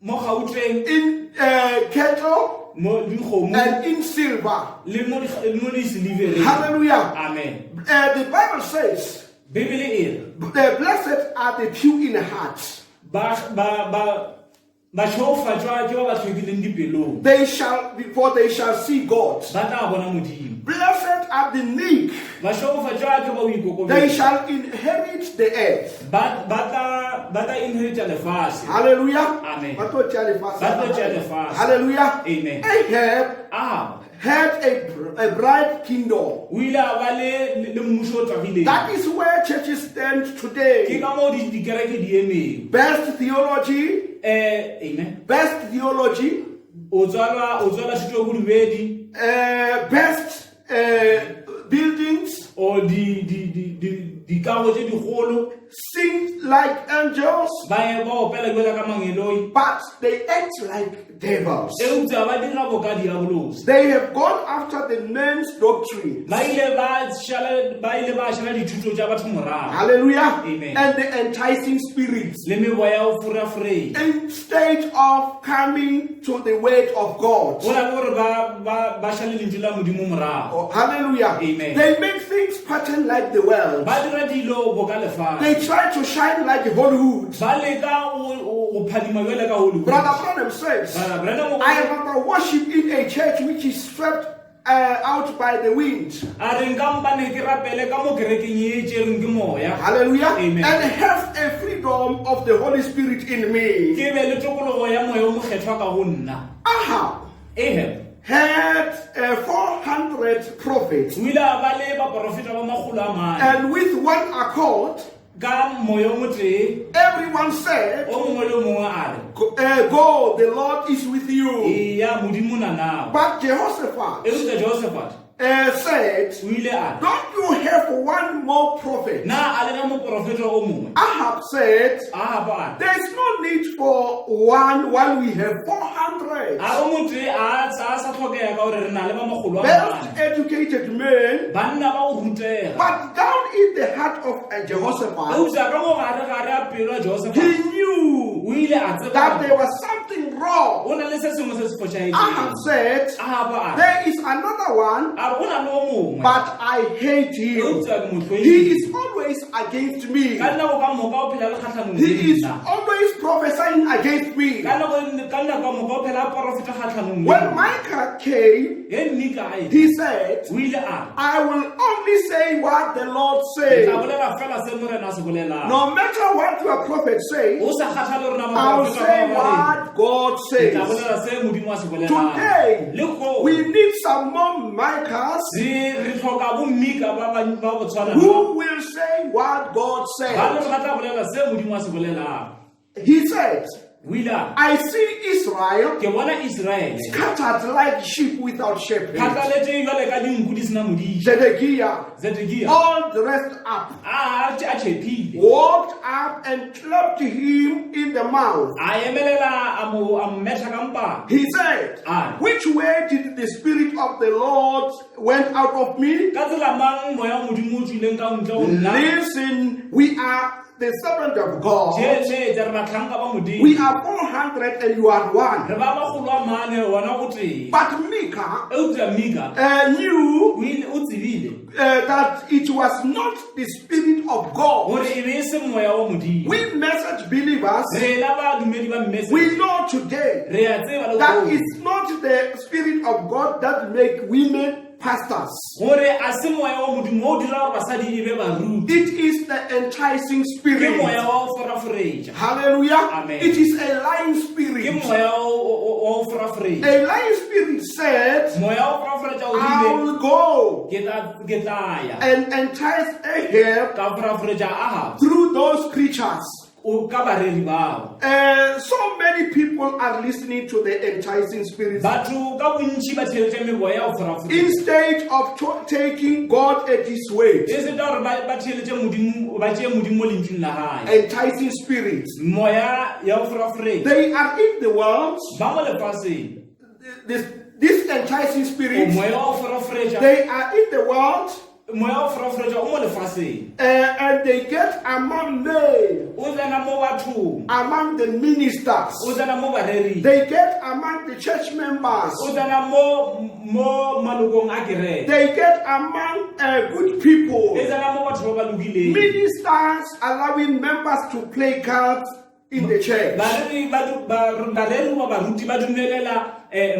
Speaker 2: mo gautleng
Speaker 1: in cattle,
Speaker 2: mo dikgomo
Speaker 1: and in silver.
Speaker 2: le mo di-silivering.
Speaker 1: Hallelujah.
Speaker 2: Amen.
Speaker 1: The Bible says,
Speaker 2: Bibele e re
Speaker 1: the blessed are the pure in heart.
Speaker 2: ba tšhofatswa ke ba ba tlhwekileng dipelong
Speaker 1: They shall see God.
Speaker 2: ba tla bona Modimo.
Speaker 1: Blessed are the meek.
Speaker 2: Ba tšhofatswa ke ba o
Speaker 1: They
Speaker 2: ikokobetsa.
Speaker 1: shall inherit the earth.
Speaker 2: Ba tla inherita lefatshe.
Speaker 1: Hallelujah.
Speaker 2: Amen.
Speaker 1: Ba tlo tšea lefatshe.
Speaker 2: Ba tlo tšea lefatshe.
Speaker 1: Hallelujah.
Speaker 2: Amen.
Speaker 1: Ahab had a bright kingdom.
Speaker 2: o ile a ba le mmušo o tlabileng.
Speaker 1: That is where churches stand
Speaker 2: Ke
Speaker 1: today.
Speaker 2: ka moo dikereke di emeng.
Speaker 1: Best theology,
Speaker 2: Amen.
Speaker 1: best theology,
Speaker 2: O tswala thuto go dibedi
Speaker 1: best buildings,
Speaker 2: o dikago tse digolo
Speaker 1: sing like angels,
Speaker 2: ba opela jwela ka mangeloi.
Speaker 1: but they act like devils.
Speaker 2: Eupša ba dira boka diabolosi.
Speaker 1: They have gone after the men's doctrine.
Speaker 2: Ba ile ba šala dithuto tša batho morago.
Speaker 1: Hallelujah.
Speaker 2: Amen.
Speaker 1: And the enticing spirits.
Speaker 2: Le meboya ya o furafureng.
Speaker 1: Instead of coming to the word of God.
Speaker 2: Go na le gore ba šale lentswe la modimo morago.
Speaker 1: Oh, hallelujah.
Speaker 2: Amen.
Speaker 1: They make things pattern like the world.
Speaker 2: Ba dira dilo boka lefatshe.
Speaker 1: They try to shine like Hollywood.
Speaker 2: Ba leka go phadima jwale ka Hollywood.
Speaker 1: Brother Branham says, I remember worship in a church which is swept out by the wind.
Speaker 2: A re nkampane ke rapele ka mo kerekeng e tšereng ke moya.
Speaker 1: Hallelujah.
Speaker 2: Amen.
Speaker 1: And have a freedom of the Holy Spirit in me.
Speaker 2: Ke be le tokologo ya moya o mokgethwa ka go nna.
Speaker 1: Ahab had 400 prophets.
Speaker 2: O ile a ba le baporofeta ba magolo a mane.
Speaker 1: And with one accord,
Speaker 2: Ka moya o motee,
Speaker 1: everyone said,
Speaker 2: o mongwe le mongwe a re,
Speaker 1: go, the Lord is with you.
Speaker 2: eya modimo na nao.
Speaker 1: But Jehoshaphat
Speaker 2: Eupša Josephat
Speaker 1: said,
Speaker 2: o ile a re,
Speaker 1: don't you have one more prophet?
Speaker 2: na a lena moporofeta o mongwe.
Speaker 1: Ahab said,
Speaker 2: Ahaba a re,
Speaker 1: there's no need for one while we have 400.
Speaker 2: a o motee a sa tlhokega ka gore re na le ba magolo a
Speaker 1: Best
Speaker 2: mane.
Speaker 1: educated men,
Speaker 2: Banna ba o rutega.
Speaker 1: but down in the heart of Jehoshaphat,
Speaker 2: Eupša ka mo gare a pelo a
Speaker 1: he
Speaker 2: Josephat,
Speaker 1: knew
Speaker 2: o ile a tseba
Speaker 1: that
Speaker 2: gore
Speaker 1: there was something wrong.
Speaker 2: o na le se sengwe se se foshaetseng.
Speaker 1: Ahab said,
Speaker 2: Ahaba a re,
Speaker 1: there is another one,
Speaker 2: a re o na le o mongwe.
Speaker 1: but I hate him.
Speaker 2: Eupša ke mohlodi.
Speaker 1: He is always against me.
Speaker 2: Ka nako ka moka o phela le kgatlhanong le
Speaker 1: He is
Speaker 2: nna.
Speaker 1: always prophesying against me.
Speaker 2: Ka nako ka moka o phela a porofeta kgatlhanong le
Speaker 1: When
Speaker 2: nna.
Speaker 1: Micah came,
Speaker 2: Ge nnika a e,
Speaker 1: he said,
Speaker 2: o ile a re,
Speaker 1: I will only say what the Lord
Speaker 2: ke
Speaker 1: says.
Speaker 2: tla bolela fela se morena a se bolelang.
Speaker 1: No matter what your prophet says,
Speaker 2: O sa kgathale rona
Speaker 1: I will
Speaker 2: baporofeta
Speaker 1: say
Speaker 2: ba ba reng.
Speaker 1: what God
Speaker 2: Ke
Speaker 1: says.
Speaker 2: tla bolela se modimo a se bolelang.
Speaker 1: Today,
Speaker 2: Le go
Speaker 1: we need some more Micahs
Speaker 2: re tlhoka bommika ba go tshwana
Speaker 1: who will say what God
Speaker 2: ba le
Speaker 1: says.
Speaker 2: ba tla bolela se modimo a se bolelang.
Speaker 1: He said,
Speaker 2: O ile a re,
Speaker 1: I see Israel
Speaker 2: ke bona Israele
Speaker 1: scattered like sheep without shepherd.
Speaker 2: phatlaletse jwale ka dinku di sena modimo.
Speaker 1: Zedekiah,
Speaker 2: Zedekia
Speaker 1: all dressed up,
Speaker 2: a tšhepile,
Speaker 1: walked up and clapped him in the mouth.
Speaker 2: a emelela a mo metha ka mpa.
Speaker 1: He said,
Speaker 2: Ah.
Speaker 1: which way did the Spirit of the Lord went out of me?
Speaker 2: Ka tsela mang moya o modimo o tswileng ka ntle go nna.
Speaker 1: Listen, we are the servant of God.
Speaker 2: Tšheletša re batlhanka ba modimo.
Speaker 1: We are 400 and you are one.
Speaker 2: Re ba magolo a mane wona o tee.
Speaker 1: But Micah
Speaker 2: Eupša Mika
Speaker 1: knew
Speaker 2: o ile o tsebile
Speaker 1: that it was not the Spirit of God.
Speaker 2: gore e be e se moya wa modimo.
Speaker 1: We message believers,
Speaker 2: Rena badumedi ba mmese
Speaker 1: we know today
Speaker 2: re a tseba le
Speaker 1: that
Speaker 2: gore
Speaker 1: it's not the Spirit of God that make women pastors.
Speaker 2: a se moya wa modimo o dira gore basadi e be baruti.
Speaker 1: It is the enticing
Speaker 2: Ke
Speaker 1: spirit.
Speaker 2: moya wa o foraforetša.
Speaker 1: Hallelujah.
Speaker 2: Amen.
Speaker 1: It is a lying
Speaker 2: Ke
Speaker 1: spirit.
Speaker 2: moya wa o foraforetša.
Speaker 1: A lying spirit said,
Speaker 2: Moya wa o foraforetša o
Speaker 1: I
Speaker 2: dile
Speaker 1: will go
Speaker 2: ke tla ya
Speaker 1: and entice Ahab
Speaker 2: ka foraforetša Ahab
Speaker 1: through those preachers.
Speaker 2: o ka bareri bao.
Speaker 1: So many people are listening to the enticing spirits
Speaker 2: Batho ka bontši ba theletše meboya ya o foraforetša.
Speaker 1: instead of taking God at His word.
Speaker 2: E se ta gore ba theletše modimo ba tšee modimo mo lentsweng la gae.
Speaker 1: Enticing spirits.
Speaker 2: Moya ya o foraforetša
Speaker 1: They are in the world.
Speaker 2: ba mo lefaseng.
Speaker 1: This enticing
Speaker 2: O
Speaker 1: spirits.
Speaker 2: moya wa o foraforetša
Speaker 1: They are in the world.
Speaker 2: moya wa o foraforetša o mo lefaseng.
Speaker 1: And they get among men,
Speaker 2: O tsena mo bathong,
Speaker 1: among the ministers.
Speaker 2: o tsena mo barering,
Speaker 1: They get among the church members.
Speaker 2: o tsena mo malokong a kereke,
Speaker 1: They get among good people.
Speaker 2: e tsena mo batho ba ba lokileng.
Speaker 1: Ministers allowing members to play cards in the church.
Speaker 2: Bareri ba baruti ba dumelela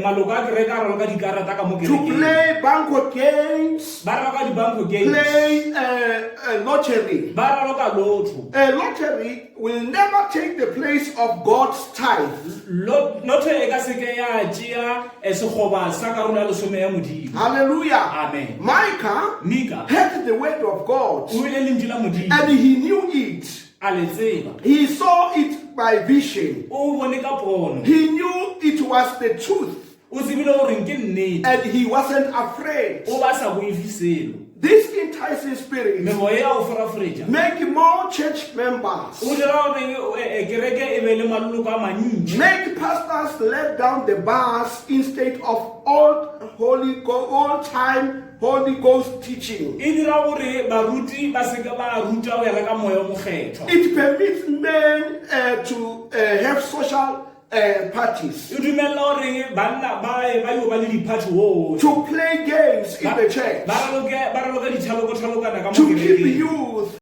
Speaker 2: maloko a kereke a raloka dikarata ka mo
Speaker 1: To
Speaker 2: kerekeng.
Speaker 1: play banquet games games,
Speaker 2: ba raloka di-banco games,
Speaker 1: play lottery.
Speaker 2: ba raloka lotho.
Speaker 1: A lottery will never take the place of God's tithe.
Speaker 2: Lotho e ka seke ya tšea sekgoba sa karolo ya lesome ya Modimo.
Speaker 1: Hallelujah.
Speaker 2: Amen.
Speaker 1: Micah heard the word of God
Speaker 2: O ile lentswe la Modimo,
Speaker 1: and he knew it.
Speaker 2: a le tseba,
Speaker 1: He saw it by vision.
Speaker 2: o bone ka pono,
Speaker 1: He knew it was the truth
Speaker 2: o tsebile gore ke nnete,
Speaker 1: and he wasn't afraid.
Speaker 2: o ba sa boifi selo.
Speaker 1: This enticing spirit
Speaker 2: Memoya ya o foraforetša
Speaker 1: make more church members,
Speaker 2: o dira gore kereke e be le maloloko a mantši,
Speaker 1: make pastors let down the bars instead of old time Holy Ghost teaching.
Speaker 2: e dira gore baruti ba seke ba ruta go ya ka moya o mokgethwa.
Speaker 1: It permits men to have social parties,
Speaker 2: E dumelela gore banna ba yo ba le diphathi wotlhe,
Speaker 1: to play games in the church,
Speaker 2: ba raloka dithaloko-thalokana ka mo
Speaker 1: to keep
Speaker 2: kerekeng.
Speaker 1: youth,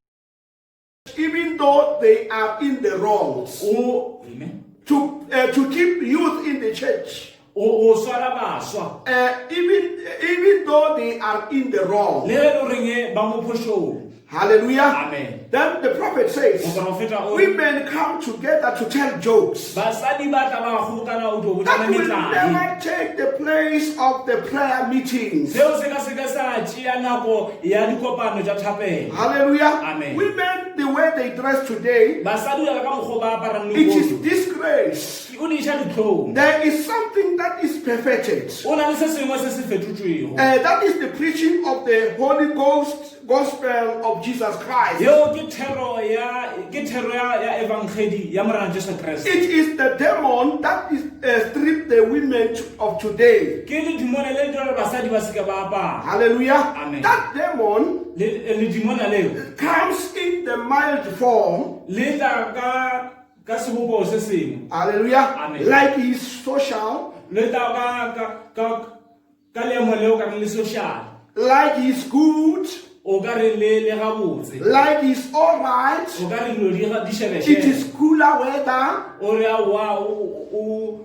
Speaker 1: even though they are in the wrongs,
Speaker 2: Amen.
Speaker 1: to keep youth in the church,
Speaker 2: O swara baswa
Speaker 1: even though they are in the wrong.
Speaker 2: le ge le goreng ba mo phošong.
Speaker 1: Hallelujah.
Speaker 2: Amen.
Speaker 1: Then the prophet says,
Speaker 2: Moprofeta o re,
Speaker 1: women come together to tell jokes.
Speaker 2: basadi ba tla ba kgobokana o tlo
Speaker 1: That
Speaker 2: botsana
Speaker 1: will
Speaker 2: metlae.
Speaker 1: never take the place of the prayer meetings.
Speaker 2: Seo se ka seke sa tšea nako ya dikopano tša thapelo.
Speaker 1: Hallelujah.
Speaker 2: Amen.
Speaker 1: Women, the way they dress today,
Speaker 2: Basadi ya ka mokgwa ba aparang
Speaker 1: it is
Speaker 2: lekolo,
Speaker 1: disgrace.
Speaker 2: o le iša ditlhong.
Speaker 1: There is something that is perfected.
Speaker 2: O na le se sengwe se se fetotšwego.
Speaker 1: That is the preaching of the Holy Ghost gospel of Jesus Christ.
Speaker 2: Yeo ke thero ya evangeli ya morena Jesu Kriste.
Speaker 1: It is the demon that is strip the women of today.
Speaker 2: Ke ledimona le dira gore basadi ba seke ba apara.
Speaker 1: Hallelujah.
Speaker 2: Amen.
Speaker 1: That demon
Speaker 2: Ledimona leo
Speaker 1: comes in the mild form.
Speaker 2: le tla ka sebopego se sengwe.
Speaker 1: Hallelujah.
Speaker 2: Amen.
Speaker 1: Like he's social,
Speaker 2: Le tla ka leemo leo ka le social.
Speaker 1: like he's good,
Speaker 2: O ka re le gabotse.
Speaker 1: like he's all right.
Speaker 2: O ka re dilo di
Speaker 1: It
Speaker 2: šebešebe.
Speaker 1: is cooler weather.
Speaker 2: O re aowa o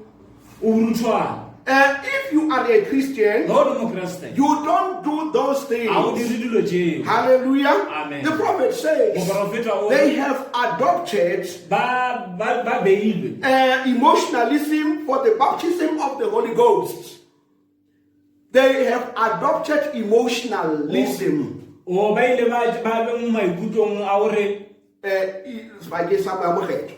Speaker 2: ruthwana.
Speaker 1: If you are a Christian,
Speaker 2: Ga o le mokreste,
Speaker 1: you don't do those things.
Speaker 2: a o dire dilo tšeo.
Speaker 1: Hallelujah.
Speaker 2: Amen.
Speaker 1: The prophet says
Speaker 2: Moprofeta o
Speaker 1: they have adopted
Speaker 2: ba beilwe
Speaker 1: emotionalism for the baptism of the Holy Ghost. They have adopted emotionalism.
Speaker 2: o ba ile ba be mo maikutlong a gore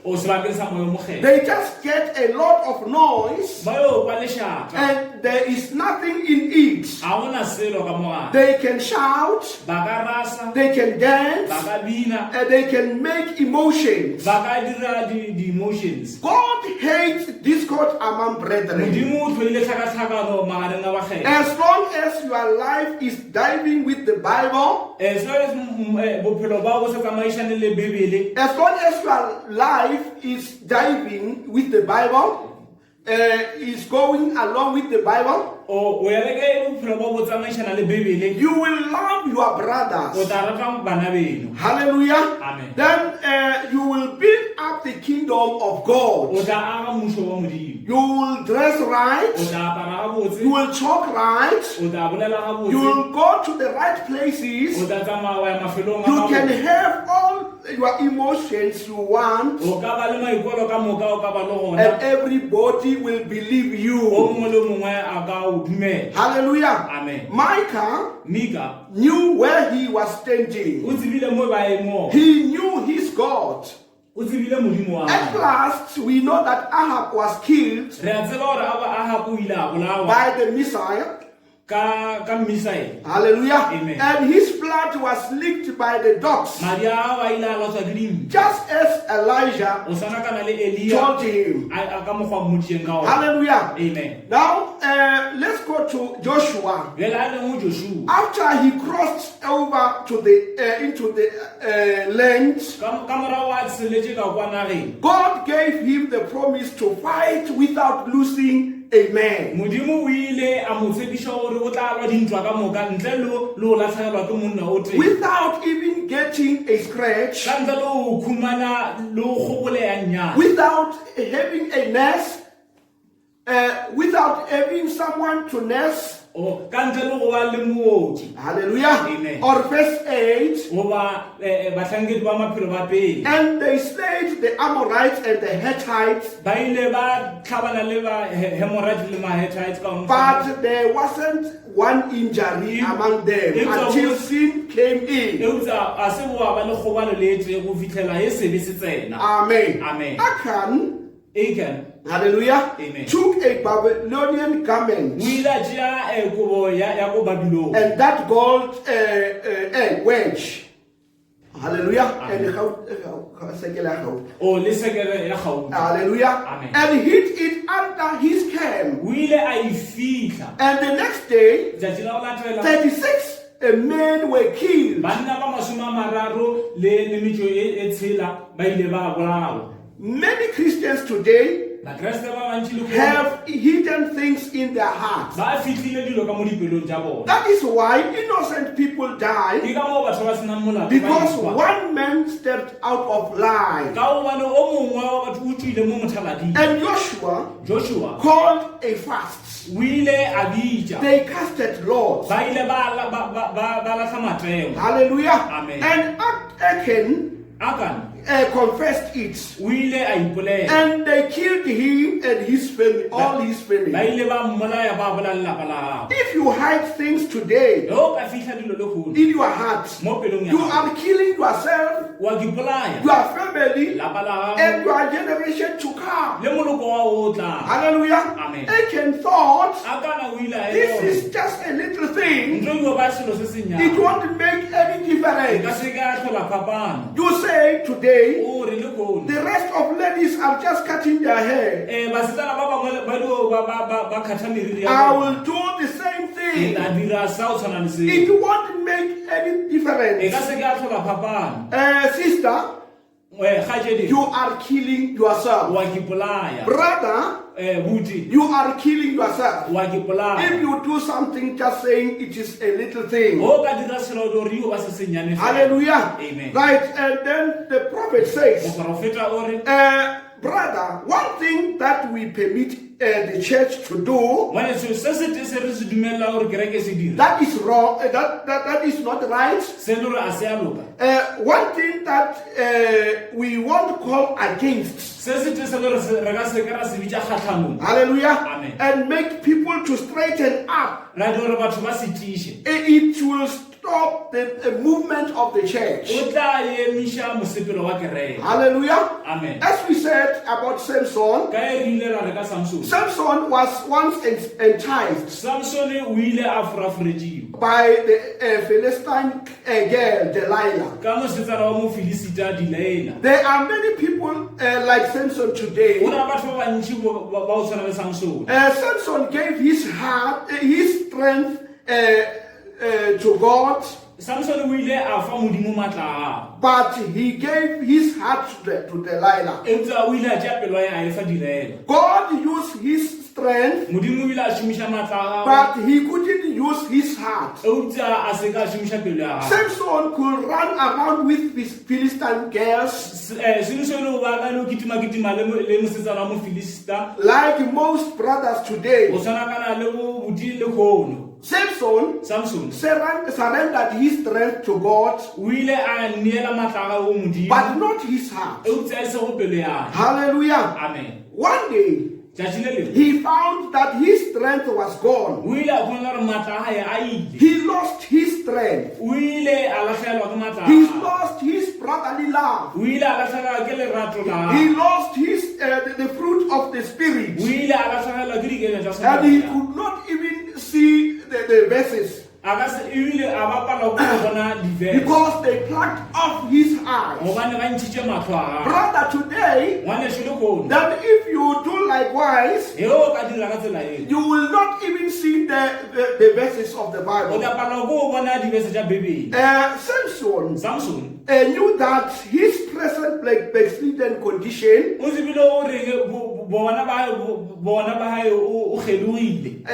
Speaker 2: o sebakeng sa moya o mokgetho.
Speaker 1: They just get a lot of noise
Speaker 2: Ba yo kwa lešaka,
Speaker 1: and there is nothing in it.
Speaker 2: ga gona selo ka mogare.
Speaker 1: They can shout,
Speaker 2: Ba ka rasa,
Speaker 1: they can dance,
Speaker 2: ba ka bina,
Speaker 1: and they can make emotions.
Speaker 2: ba ka dira di-emotions.
Speaker 1: God hates discord among brethren.
Speaker 2: Modimo o tlhoile tlhakatlhakano magareng a bakgetho.
Speaker 1: As long as your life is diving with the Bible,
Speaker 2: So bophelo ba bo se tsamaišane le Bebele,
Speaker 1: as long as your life is diving with the Bible, is going along with the Bible,
Speaker 2: o ya reke bophelo ba bo tsamaišana le Bebele,
Speaker 1: you will love your
Speaker 2: o
Speaker 1: brothers.
Speaker 2: tla rata bana beno.
Speaker 1: Hallelujah.
Speaker 2: Amen.
Speaker 1: Then you will build up the kingdom of
Speaker 2: O
Speaker 1: God.
Speaker 2: tla aga mmušo wa Modimo.
Speaker 1: You will dress
Speaker 2: O
Speaker 1: right.
Speaker 2: tla apara gabotse,
Speaker 1: You will talk right.
Speaker 2: o tla bolela gabotse,
Speaker 1: You will go to the right
Speaker 2: o
Speaker 1: places.
Speaker 2: tla tsamaya wa ya mafelong a
Speaker 1: You can
Speaker 2: gago.
Speaker 1: have all your emotions you want,
Speaker 2: O ka ba le maikolo ka moka, o ka ba le
Speaker 1: and
Speaker 2: gona,
Speaker 1: everybody will believe
Speaker 2: o
Speaker 1: you.
Speaker 2: mongwe le mongwe a ka o dumela.
Speaker 1: Hallelujah.
Speaker 2: Amen.
Speaker 1: Micah
Speaker 2: Mika
Speaker 1: knew where he was standing.
Speaker 2: o tsebile mo baemong,
Speaker 1: He knew his God.
Speaker 2: o tsebile modimo wa
Speaker 1: At
Speaker 2: gagwe.
Speaker 1: last, we know that Ahab was killed
Speaker 2: Re a tseba gore Ahabu o ile a bolawa
Speaker 1: by the Messiah.
Speaker 2: ka Misael.
Speaker 1: Hallelujah.
Speaker 2: Amen.
Speaker 1: And his blood was licked by the dogs,
Speaker 2: Madi a gagwe a ile a latswa ke dimpša.
Speaker 1: just as Elijah
Speaker 2: O sana kana le Elia
Speaker 1: told him.
Speaker 2: a ka mokgwa mmotšeng ka ona.
Speaker 1: Hallelujah.
Speaker 2: Amen.
Speaker 1: Now, let's go to Joshua.
Speaker 2: Bjale a le mo Joshua,
Speaker 1: After he crossed over to the into the land,
Speaker 2: ka morago a tsheletše ka kwa nageng,
Speaker 1: God gave him the promise to fight without losing a man.
Speaker 2: modimo o ile a mo tshepiša gore o tla lwa dintwa ka moka ntle le o latlhegelwa ke monna o teng,
Speaker 1: Without even getting a scratch,
Speaker 2: ka ntle le o khumana le o kgoboleya nnyane,
Speaker 1: without having a nurse, without having someone to nurse,
Speaker 2: o ka ntle le go ba le mooki
Speaker 1: Hallelujah.
Speaker 2: Amen.
Speaker 1: Or verse 8.
Speaker 2: goba batlhankedi ba maphelo ba pele
Speaker 1: And they slayed the Amorites and the Hittites,
Speaker 2: ba ile ba tlhabana le ba Hemorrhage le ma-Hittites ka one
Speaker 1: but there wasn't one injury among them until sin came in.
Speaker 2: eutsa a se boa ba le kgobalo le etse go fitlhela e sebe se tsena
Speaker 1: Amen.
Speaker 2: Amen.
Speaker 1: Achan,
Speaker 2: Achan
Speaker 1: hallelujah,
Speaker 2: Amen.
Speaker 1: took a Babylonian garment
Speaker 2: o ile a tšea kobo ya ko Babilone
Speaker 1: and that gold wedge. Hallelujah.
Speaker 2: Amen.
Speaker 1: And
Speaker 2: o le sekele ya gauta
Speaker 1: hallelujah.
Speaker 2: Amen.
Speaker 1: And hid it under his camp.
Speaker 2: o ile a e fitlha
Speaker 1: And the next day,
Speaker 2: tšatši la go latela
Speaker 1: 36 men were killed.
Speaker 2: banna ba masome a mararo le metšo e tshela ba ile ba bolawa
Speaker 1: Many Christians today
Speaker 2: bakreste ba bantši le go
Speaker 1: have hidden things in their hearts.
Speaker 2: ba fitlhile dilo ka mo dipelong tša bona
Speaker 1: That is why innocent people die,
Speaker 2: ke ka moo batho ba senang molato ba
Speaker 1: because
Speaker 2: ikwa.
Speaker 1: one man stepped out of line.
Speaker 2: ka gobane o mongwe wa batho o tswile mo mothalading
Speaker 1: And Joshua
Speaker 2: called
Speaker 1: a fast.
Speaker 2: o ile a bitša
Speaker 1: They casted lots.
Speaker 2: ba ile ba latlha mateo
Speaker 1: Hallelujah.
Speaker 2: Amen.
Speaker 1: And Achan
Speaker 2: Akan
Speaker 1: confessed it.
Speaker 2: o ile a ipolela
Speaker 1: And they killed him and his family, all his
Speaker 2: ba
Speaker 1: family.
Speaker 2: ile ba mmolaya ba bola lelapa la gago
Speaker 1: If you hide things today
Speaker 2: o ka fitlha dilo le gono
Speaker 1: in your heart,
Speaker 2: mo pelong ya
Speaker 1: you
Speaker 2: gago
Speaker 1: are killing yourself,
Speaker 2: wa dipolaya
Speaker 1: your family,
Speaker 2: lapa la
Speaker 1: and
Speaker 2: gago
Speaker 1: your generation to come.
Speaker 2: le moloko wa o tla
Speaker 1: Hallelujah.
Speaker 2: Amen.
Speaker 1: Achan thought,
Speaker 2: Akana o ile a
Speaker 1: this
Speaker 2: ere
Speaker 1: is just a little thing.
Speaker 2: ntlo yo ba selo se
Speaker 1: It
Speaker 2: senyana
Speaker 1: won't make any
Speaker 2: ka
Speaker 1: difference.
Speaker 2: se ka tlhola phapano
Speaker 1: You say today,
Speaker 2: o re le gono
Speaker 1: the rest of ladies are just cutting their hair.
Speaker 2: basetsana ba bangwe ba dio ba kgatha meriri
Speaker 1: I
Speaker 2: ya bona
Speaker 1: will do the same
Speaker 2: ke
Speaker 1: thing.
Speaker 2: tla dira sa o tshwana le
Speaker 1: It
Speaker 2: seo
Speaker 1: won't make any
Speaker 2: e ka
Speaker 1: difference.
Speaker 2: se ka tlhola phapano
Speaker 1: Sister,
Speaker 2: kgajedi
Speaker 1: you are killing yourself.
Speaker 2: wa kipolaya
Speaker 1: Brother,
Speaker 2: buti
Speaker 1: you are killing yourself.
Speaker 2: wa
Speaker 1: If
Speaker 2: kipolaya
Speaker 1: you do something just saying it is a little thing.
Speaker 2: o ka dira selo do rio ba se senyane fela.
Speaker 1: Hallelujah.
Speaker 2: Amen.
Speaker 1: Right, and then the prophet says,
Speaker 2: moprofeta o re
Speaker 1: brother, one thing that we permit the church to do,
Speaker 2: ngwaneso se se te se re se dumelela gore kereke se dira
Speaker 1: that is wrong, that is not right.
Speaker 2: se le gore a se a loka
Speaker 1: One thing that we won't call against,
Speaker 2: se se te se le gore re ka se ka ra se bitša kgatlhanong
Speaker 1: hallelujah,
Speaker 2: Amen.
Speaker 1: and make people to straighten up.
Speaker 2: ra di gore batho ba se tiše
Speaker 1: It will stop the movement of the church.
Speaker 2: o tla emiša mosepelo wa kereke
Speaker 1: Hallelujah.
Speaker 2: Amen.
Speaker 1: As we said about Samson,
Speaker 2: ka e rile ra re ka samson
Speaker 1: Samson was once enticed
Speaker 2: samson o ile a foraforetšiwa
Speaker 1: by the Philistine girl Delilah.
Speaker 2: ka mosetsana wa mofilisita dilaela
Speaker 1: There are many people like Samson today.
Speaker 2: go na batho ba bantši ba o tshwana le samson
Speaker 1: Samson gave his heart, his strength to God,
Speaker 2: samson o ile a fa modimo maatla a
Speaker 1: but he gave his heart to Delilah.
Speaker 2: eutsa o ile a tšea pelo ya a e fa dilaela
Speaker 1: God used his strength,
Speaker 2: modimo o ile a šomiša maatla a gagwe
Speaker 1: but he couldn't use his heart.
Speaker 2: eutsa a se ka šomiša pelo ya gagwe
Speaker 1: Samson could run around with his Philistine girls
Speaker 2: selo se le go ba ka le o kitimakitima le mosetsana wa mofilisita
Speaker 1: like most brothers today.
Speaker 2: go tshwanakana le bo bodi le kgono
Speaker 1: Samson
Speaker 2: samson
Speaker 1: surrendered his strength to God,
Speaker 2: o ile a neela maatla a gagwe o modimo
Speaker 1: but not his heart.
Speaker 2: eutsa e se go pelo ya
Speaker 1: Hallelujah.
Speaker 2: amen
Speaker 1: One day,
Speaker 2: tšatši le lengwe
Speaker 1: he found that his strength was gone.
Speaker 2: o ile a kgona gore maatla a gae a ile
Speaker 1: He lost his strength.
Speaker 2: o ile a latlhegelwa ke maatla a
Speaker 1: He
Speaker 2: gagwe.
Speaker 1: lost his brotherly love.
Speaker 2: o ile a latlhegelwa ke lerato la
Speaker 1: He
Speaker 2: gagwe.
Speaker 1: lost his the fruit of the spirit,
Speaker 2: o ile a latlhegelwa ke dikele tša
Speaker 1: and he
Speaker 2: semoya.
Speaker 1: could not even see the verses
Speaker 2: a ka se ebile a bapala ko go bona diverse
Speaker 1: because they plucked off his eyes.
Speaker 2: gobane ba ntšhitše matlho a gagwe.
Speaker 1: Brother, today,
Speaker 2: ngwaneso le kgono
Speaker 1: that if you do likewise,
Speaker 2: e o ka dira ka tsela eo
Speaker 1: you will not even see the verses of the
Speaker 2: o
Speaker 1: Bible.
Speaker 2: ka pala ko go bona diverse tša bebele
Speaker 1: Samson
Speaker 2: samson
Speaker 1: knew that his present backslidden condition
Speaker 2: o tsebile gore bona ba gae o kgelogile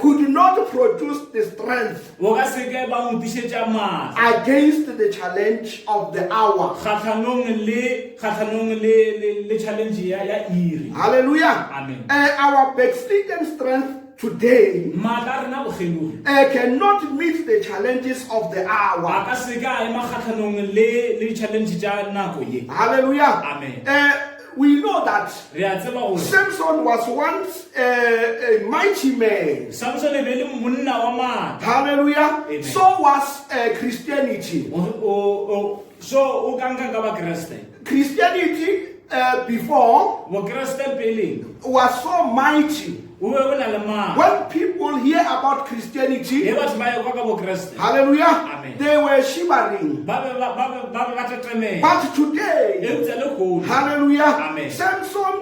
Speaker 1: could not produce the strength
Speaker 2: o ka seke ba mo tišetša maatla
Speaker 1: against the challenge of the hour.
Speaker 2: kgatlhanong le challenge ya iri
Speaker 1: Hallelujah.
Speaker 2: amen
Speaker 1: Our backslidden strength today
Speaker 2: maatla a rena bokgelogi
Speaker 1: cannot meet the challenges of the
Speaker 2: a
Speaker 1: hour.
Speaker 2: ka se ka ema kgatlhanong le di-challenge tša nako ye.
Speaker 1: Hallelujah.
Speaker 2: Amen.
Speaker 1: We know that
Speaker 2: Re a tseba gore
Speaker 1: Samson was once a mighty man.
Speaker 2: Samson e be le monna wa maatla.
Speaker 1: Hallelujah.
Speaker 2: Amen.
Speaker 1: So was Christianity.
Speaker 2: So o ka nka ka bakreste
Speaker 1: Christianity before
Speaker 2: bokreste pele
Speaker 1: was so mighty.
Speaker 2: o be o na le maatla.
Speaker 1: When people hear about Christianity,
Speaker 2: Ge batho ba ye kwa ka bokreste
Speaker 1: hallelujah,
Speaker 2: Amen.
Speaker 1: they were shivering.
Speaker 2: ba be ba tetemela.
Speaker 1: But today,
Speaker 2: Eupša le kgolo.
Speaker 1: hallelujah,
Speaker 2: Amen.
Speaker 1: Samson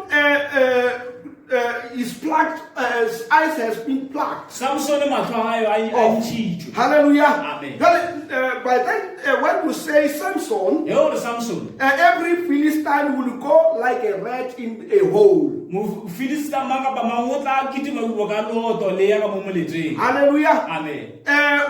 Speaker 1: is plucked, his eyes has been plucked.
Speaker 2: Samson matlho a gae a ntšhitšwe.
Speaker 1: Hallelujah.
Speaker 2: Amen.
Speaker 1: Well, by then, when you say Samson,
Speaker 2: Ge gore Samson
Speaker 1: every Philistine will go like a rat in a hole.
Speaker 2: mofilista mang kapa mang o tla kitima ka loto le ya ka mo moleteng.
Speaker 1: Hallelujah.
Speaker 2: Amen.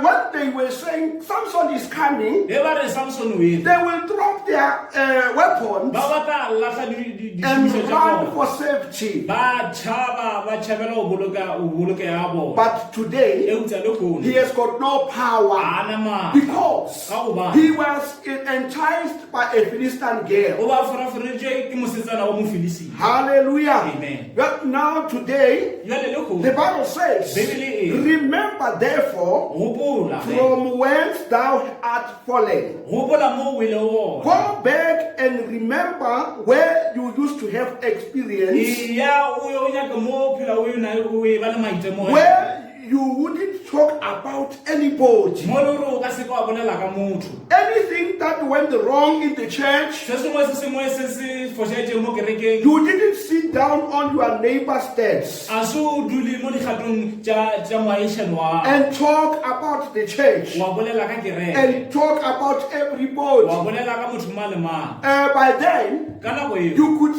Speaker 1: When they were saying Samson is coming,
Speaker 2: Ge ba re Samson o ile
Speaker 1: they will drop their weapons
Speaker 2: ba batla latlha
Speaker 1: and
Speaker 2: dišomišo tša
Speaker 1: run
Speaker 2: bona.
Speaker 1: for safety.
Speaker 2: Ba tšhabela go bolokega bona.
Speaker 1: But today,
Speaker 2: Eupša le kgolo.
Speaker 1: he has got no power
Speaker 2: Ana maatla.
Speaker 1: because
Speaker 2: Ka gobane
Speaker 1: he was enticed by a Philistine girl.
Speaker 2: o ba foraforetšwe ke mosetsana wa mofilising.
Speaker 1: Hallelujah.
Speaker 2: Amen.
Speaker 1: But now today,
Speaker 2: Jwale le kgolo.
Speaker 1: the Bible says,
Speaker 2: Bibele e
Speaker 1: remember therefore
Speaker 2: gopola
Speaker 1: from whence thou art fallen.
Speaker 2: gopola mo o ile o gona.
Speaker 1: Go back and remember where you used to have experience,
Speaker 2: Eya o ye o nyaka mo o phela o e ba le maitemogelo.
Speaker 1: where you wouldn't talk about anybody.
Speaker 2: Mo le gore o ka se ka wa bolela ka motho.
Speaker 1: Anything that went wrong in the church,
Speaker 2: Se sengwe se se fošetšeng mo kerekeng
Speaker 1: you didn't sit down on your neighbor's steps
Speaker 2: a se o dule mo dikgatong tša moagišane wa
Speaker 1: and talk about the church
Speaker 2: wa bolela ka kereke
Speaker 1: and talk about everybody.
Speaker 2: wa bolela ka motho mang le mang.
Speaker 1: By then,
Speaker 2: Ka nako eo
Speaker 1: you could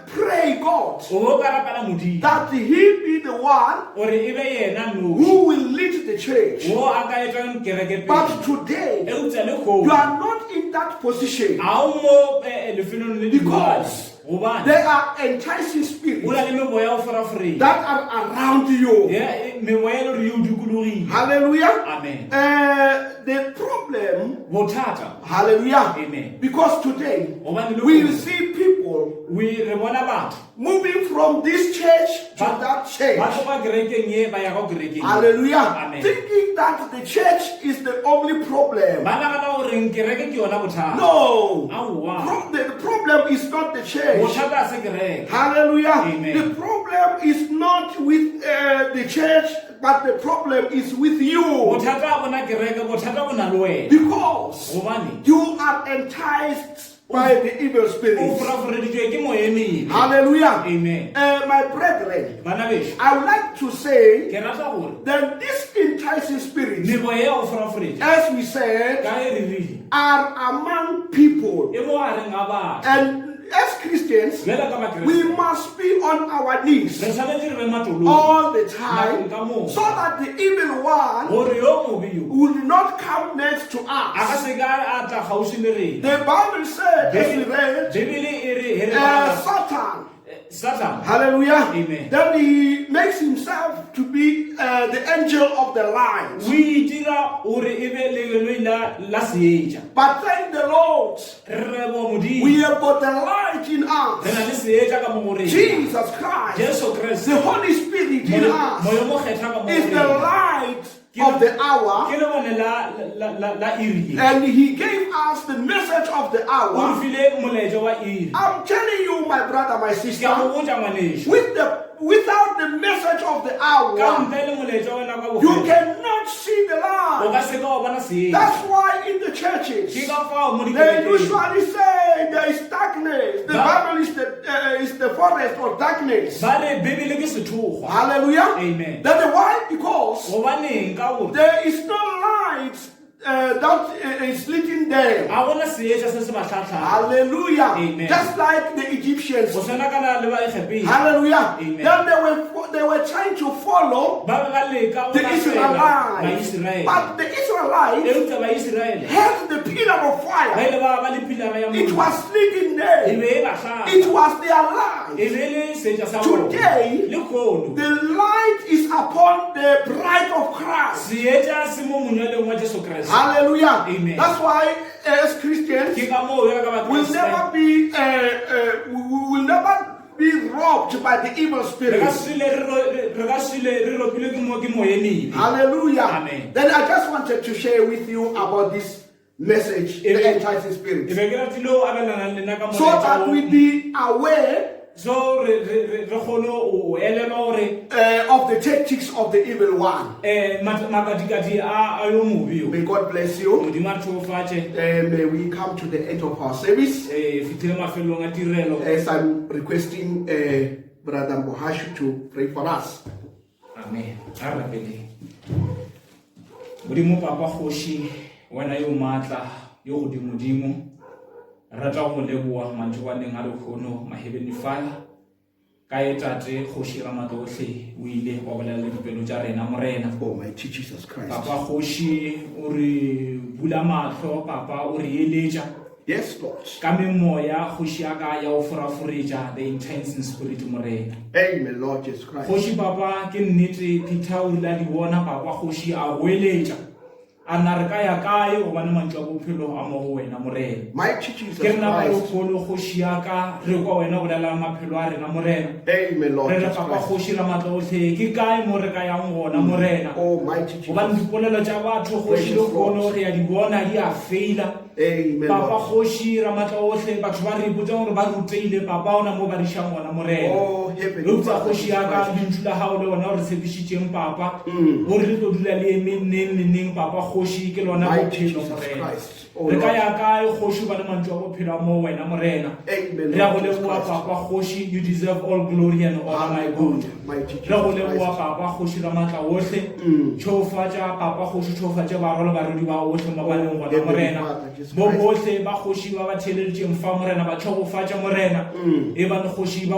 Speaker 1: pray God
Speaker 2: o bo ka rapela modimo
Speaker 1: that He be the one
Speaker 2: gore e be yena noši
Speaker 1: who will lead the church.
Speaker 2: wo a ka etswang kereke
Speaker 1: But
Speaker 2: pele.
Speaker 1: today,
Speaker 2: Eupša le
Speaker 1: you
Speaker 2: kgolo
Speaker 1: are not in that position
Speaker 2: ga o mo lefelong le
Speaker 1: because
Speaker 2: gobane
Speaker 1: there are enticing
Speaker 2: o
Speaker 1: spirits
Speaker 2: na le meboya o foraforeng
Speaker 1: that are around you.
Speaker 2: meboya e le gore yo dukologile.
Speaker 1: Hallelujah.
Speaker 2: Amen.
Speaker 1: The problem,
Speaker 2: Bothata.
Speaker 1: hallelujah,
Speaker 2: Amen.
Speaker 1: because today
Speaker 2: Gobane le
Speaker 1: we
Speaker 2: kgolo,
Speaker 1: see people
Speaker 2: re bona batho
Speaker 1: moving from this church to that
Speaker 2: ba
Speaker 1: church.
Speaker 2: tloga kerekeng ye ba ya ka kerekeng ye.
Speaker 1: Hallelujah.
Speaker 2: Amen.
Speaker 1: Thinking that the church is the only problem.
Speaker 2: Ba nagana gore kereke ke yona bothata.
Speaker 1: No.
Speaker 2: Aowa.
Speaker 1: The problem is not the church.
Speaker 2: Bothata a se kereke.
Speaker 1: Hallelujah.
Speaker 2: Amen.
Speaker 1: The problem is not with the church, but the problem is with you.
Speaker 2: Bothata a bona kereke, bothata bo na le wena.
Speaker 1: Because
Speaker 2: Gobane
Speaker 1: you are enticed by the evil
Speaker 2: o
Speaker 1: spirits.
Speaker 2: foraforeditswe ke moya e mebe.
Speaker 1: Hallelujah.
Speaker 2: Amen.
Speaker 1: My brethren,
Speaker 2: Bana bešo,
Speaker 1: I would like to say
Speaker 2: ke rata gore
Speaker 1: that these enticing spirits,
Speaker 2: meboya ya o foraforetša
Speaker 1: as we said,
Speaker 2: ka e re rile
Speaker 1: are among people.
Speaker 2: e mo gareng a batho.
Speaker 1: And as Christians,
Speaker 2: Jwale ka bakreste,
Speaker 1: we must be on our knees
Speaker 2: re tshwanetse re be matolong
Speaker 1: all the
Speaker 2: nakong
Speaker 1: time
Speaker 2: ka moo
Speaker 1: so that the evil one
Speaker 2: gore yo mobe yo
Speaker 1: will not come next to
Speaker 2: a ka
Speaker 1: us.
Speaker 2: se ka a tla kgauswi le rena.
Speaker 1: The Bible said, as we read,
Speaker 2: Bibele e re he re bala
Speaker 1: Satan,
Speaker 2: Satan.
Speaker 1: hallelujah,
Speaker 2: Amen.
Speaker 1: then he makes himself to be the angel of the light.
Speaker 2: O itira gore e be legeloi la seetša.
Speaker 1: But thank the Lord,
Speaker 2: Re bo modimo
Speaker 1: we have got the light in
Speaker 2: re na
Speaker 1: us.
Speaker 2: le seetša ka mo go rena.
Speaker 1: Jesus Christ,
Speaker 2: Jesu Kriste
Speaker 1: the Holy Spirit in us,
Speaker 2: moyo mo kgetha ka mo go
Speaker 1: is the
Speaker 2: rena.
Speaker 1: light of the hour.
Speaker 2: Ke le bone la iri.
Speaker 1: And he gave us the message of the
Speaker 2: O re
Speaker 1: hour.
Speaker 2: file molaetša wa iri.
Speaker 1: I'm telling you, my brother, my
Speaker 2: Ke a
Speaker 1: sister,
Speaker 2: go botša ngwanešo.
Speaker 1: without the message of the
Speaker 2: Ka
Speaker 1: hour,
Speaker 2: ntle le molaetša wa wena ka
Speaker 1: you
Speaker 2: bofela,
Speaker 1: cannot see the
Speaker 2: o
Speaker 1: light.
Speaker 2: ka se ka wa bona seetša.
Speaker 1: That's why in the churches,
Speaker 2: Ke ka fao mo
Speaker 1: they
Speaker 2: dikerekeng.
Speaker 1: usually say there is darkness. The Bible is the forest of darkness.
Speaker 2: Ba re Bibele ke sethokgwa.
Speaker 1: Hallelujah.
Speaker 2: Amen.
Speaker 1: That's why, because
Speaker 2: Gobaneng ka gore
Speaker 1: there is no light that is leading them.
Speaker 2: a gona seetša se se ba tlhatlhaga.
Speaker 1: Hallelujah.
Speaker 2: Amen.
Speaker 1: Just like the Egyptians.
Speaker 2: Go tshwana kana le baegepedi.
Speaker 1: Hallelujah.
Speaker 2: Amen.
Speaker 1: Then they were trying to follow
Speaker 2: Ba be ba leka go
Speaker 1: the
Speaker 2: latela
Speaker 1: Israelites.
Speaker 2: Baiseraele.
Speaker 1: But the Israelites
Speaker 2: eupša baiseraele
Speaker 1: had the pillar of
Speaker 2: ba
Speaker 1: fire.
Speaker 2: ile ba ba le pilara ya
Speaker 1: It
Speaker 2: mollo
Speaker 1: was sleeping
Speaker 2: e
Speaker 1: there.
Speaker 2: be e ba hlaka
Speaker 1: It was their
Speaker 2: e
Speaker 1: life.
Speaker 2: be le setša sa bona
Speaker 1: Today,
Speaker 2: le kgono
Speaker 1: the light is upon the bride of Christ.
Speaker 2: seetša se mo monyaleng wa jesu kreste
Speaker 1: Hallelujah.
Speaker 2: Amen.
Speaker 1: That's why, as Christians,
Speaker 2: ke ka moo ya ka
Speaker 1: we'll
Speaker 2: bakreste
Speaker 1: never be we will never be robbed by the evil
Speaker 2: re ka
Speaker 1: spirits.
Speaker 2: swile re ropilwe ke moya e mebe
Speaker 1: Hallelujah.
Speaker 2: Amen.
Speaker 1: Then I just wanted to share with you about this message, the
Speaker 2: Amen.
Speaker 1: enticing
Speaker 2: e
Speaker 1: spirit,
Speaker 2: be ke ratile o abelana le nna ka
Speaker 1: so that we be aware
Speaker 2: so re kgone o elelwa gore
Speaker 1: of the tactics of the evil one.
Speaker 2: makatikati a yo mobe yo
Speaker 1: May God bless you.
Speaker 2: modimo a re theofatše
Speaker 1: May we come to the end of our service.
Speaker 2: fitlhile mafelong a tirelo
Speaker 1: As I'm requesting Brother Mohashu to pray for us.
Speaker 2: amen a re rapeleng modimo papa kgoši wena yo maatla yo godimodimo rata go leboa mantšiwaneng a lekgono ma-heavenly father ka e tate kgoši ra matla otlhe o ile wa bolela le dipelo tša rena morena
Speaker 1: Almighty Jesus Christ.
Speaker 2: papa kgoši o re bula matlho papa o re eletša
Speaker 1: Yes, Lord.
Speaker 2: ka memoya kgoši ya ka ya o foraforetša the intense spirit morena
Speaker 1: Amen, Lord Jesus Christ.
Speaker 2: kgoši papa ke nnete peter o rile a di bona papa kgoši a goeletša a na re ka ya kae gobane mantšu a bophelo a mo go wena morena
Speaker 1: Mighty Jesus
Speaker 2: ke rena ba
Speaker 1: Christ.
Speaker 2: lekgolo kgoši ya ka re kwa wena bolela maphelo a rena morena
Speaker 1: Amen, Lord
Speaker 2: re re
Speaker 1: Jesus
Speaker 2: papa
Speaker 1: Christ.
Speaker 2: kgoši ra matla otlhe ke kae mo re ka yang gona morena
Speaker 1: Almighty
Speaker 2: gobane
Speaker 1: Jesus.
Speaker 2: dipolelo tša batho kgoši le kgono re ya di bona di a feila
Speaker 1: Amen,
Speaker 2: papa
Speaker 1: Lord.
Speaker 2: kgoši ra matla otlhe batho ba re botsa gore ba ruteile papa ona mo ba dišang gona morena
Speaker 1: Oh, heavenly
Speaker 2: eupša
Speaker 1: Father
Speaker 2: kgoši
Speaker 1: Jesus
Speaker 2: ya ka
Speaker 1: Christ.
Speaker 2: lentšu la gao le ona o re tshepišitšeng papa gore re tlo dula le eme neng le neng papa kgoši ke lona
Speaker 1: Mighty
Speaker 2: bophelo
Speaker 1: Jesus
Speaker 2: morena
Speaker 1: Christ. Oh,
Speaker 2: re ka
Speaker 1: Lord.
Speaker 2: ya kae kgoši ba le mantšu a bophelo a mo wena morena
Speaker 1: Amen,
Speaker 2: re ya go
Speaker 1: Lord Jesus
Speaker 2: leboa
Speaker 1: Christ.
Speaker 2: papa kgoši you deserve all glory and honor my god
Speaker 1: Mighty
Speaker 2: re go
Speaker 1: Jesus
Speaker 2: leboa
Speaker 1: Christ.
Speaker 2: papa kgoši ra matla otlhe tšhofatša papa kgoši tšhofatše barolo barodi ba otlhe mo baneng gona
Speaker 1: Heavenly
Speaker 2: morena
Speaker 1: Father Jesus
Speaker 2: bo
Speaker 1: Christ.
Speaker 2: botlhe ba kgoši ba ba theeleditšeng fa morena ba tšhogofatša morena e bane kgoši ba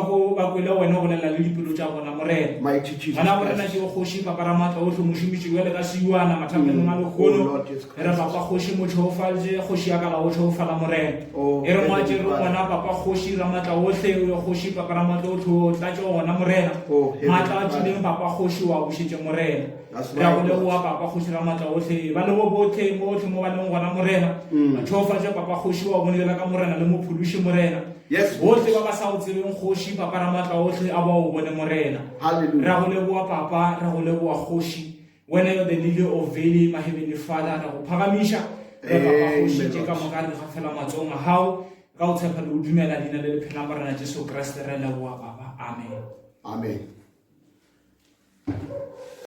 Speaker 2: kwele wena go lela le dipelo tša bona morena
Speaker 1: Mighty Jesus
Speaker 2: ngwana morena
Speaker 1: Christ.
Speaker 2: ke kgoši papa ra matla otlhe mošomiši bjale ka seiwana mathapelong a
Speaker 1: Oh,
Speaker 2: lekgono
Speaker 1: Lord Jesus
Speaker 2: e re papa kgoši mo tšhofaletse kgoši ya ka la go tšhofala morena
Speaker 1: Oh,
Speaker 2: e re
Speaker 1: Heavenly
Speaker 2: moatše re
Speaker 1: Father.
Speaker 2: ngwana papa kgoši ra matla otlhe o ye kgoši papa ra matla otlhe o tlatše gona morena
Speaker 1: Oh, Heavenly
Speaker 2: maatla a
Speaker 1: Father.
Speaker 2: tšileng papa kgoši wa bušetše morena
Speaker 1: That's
Speaker 2: re a go
Speaker 1: right,
Speaker 2: leboa
Speaker 1: Lord.
Speaker 2: papa kgoši ra matla otlhe ba lebo botlhe motlhe mo baneng gona morena batšhofatše papa kgoši wa bonela ka morena le mophološi morena
Speaker 1: Yes,
Speaker 2: botlhe ba ba sa o tsebeng kgoši papa ra matla otlhe a ba o bone morena re a
Speaker 1: Hallelujah.
Speaker 2: go leboa papa re a go leboa kgoši wena yo the lily of valley my heavenly father re go phagamiša re papa kgoši
Speaker 1: Amen,
Speaker 2: tše ka
Speaker 1: Lord.
Speaker 2: moka re ga fela matsong a gago ka o tshepa le o dumela leina le lephelang morena jesu kreste re leboa papa amen
Speaker 1: Amen.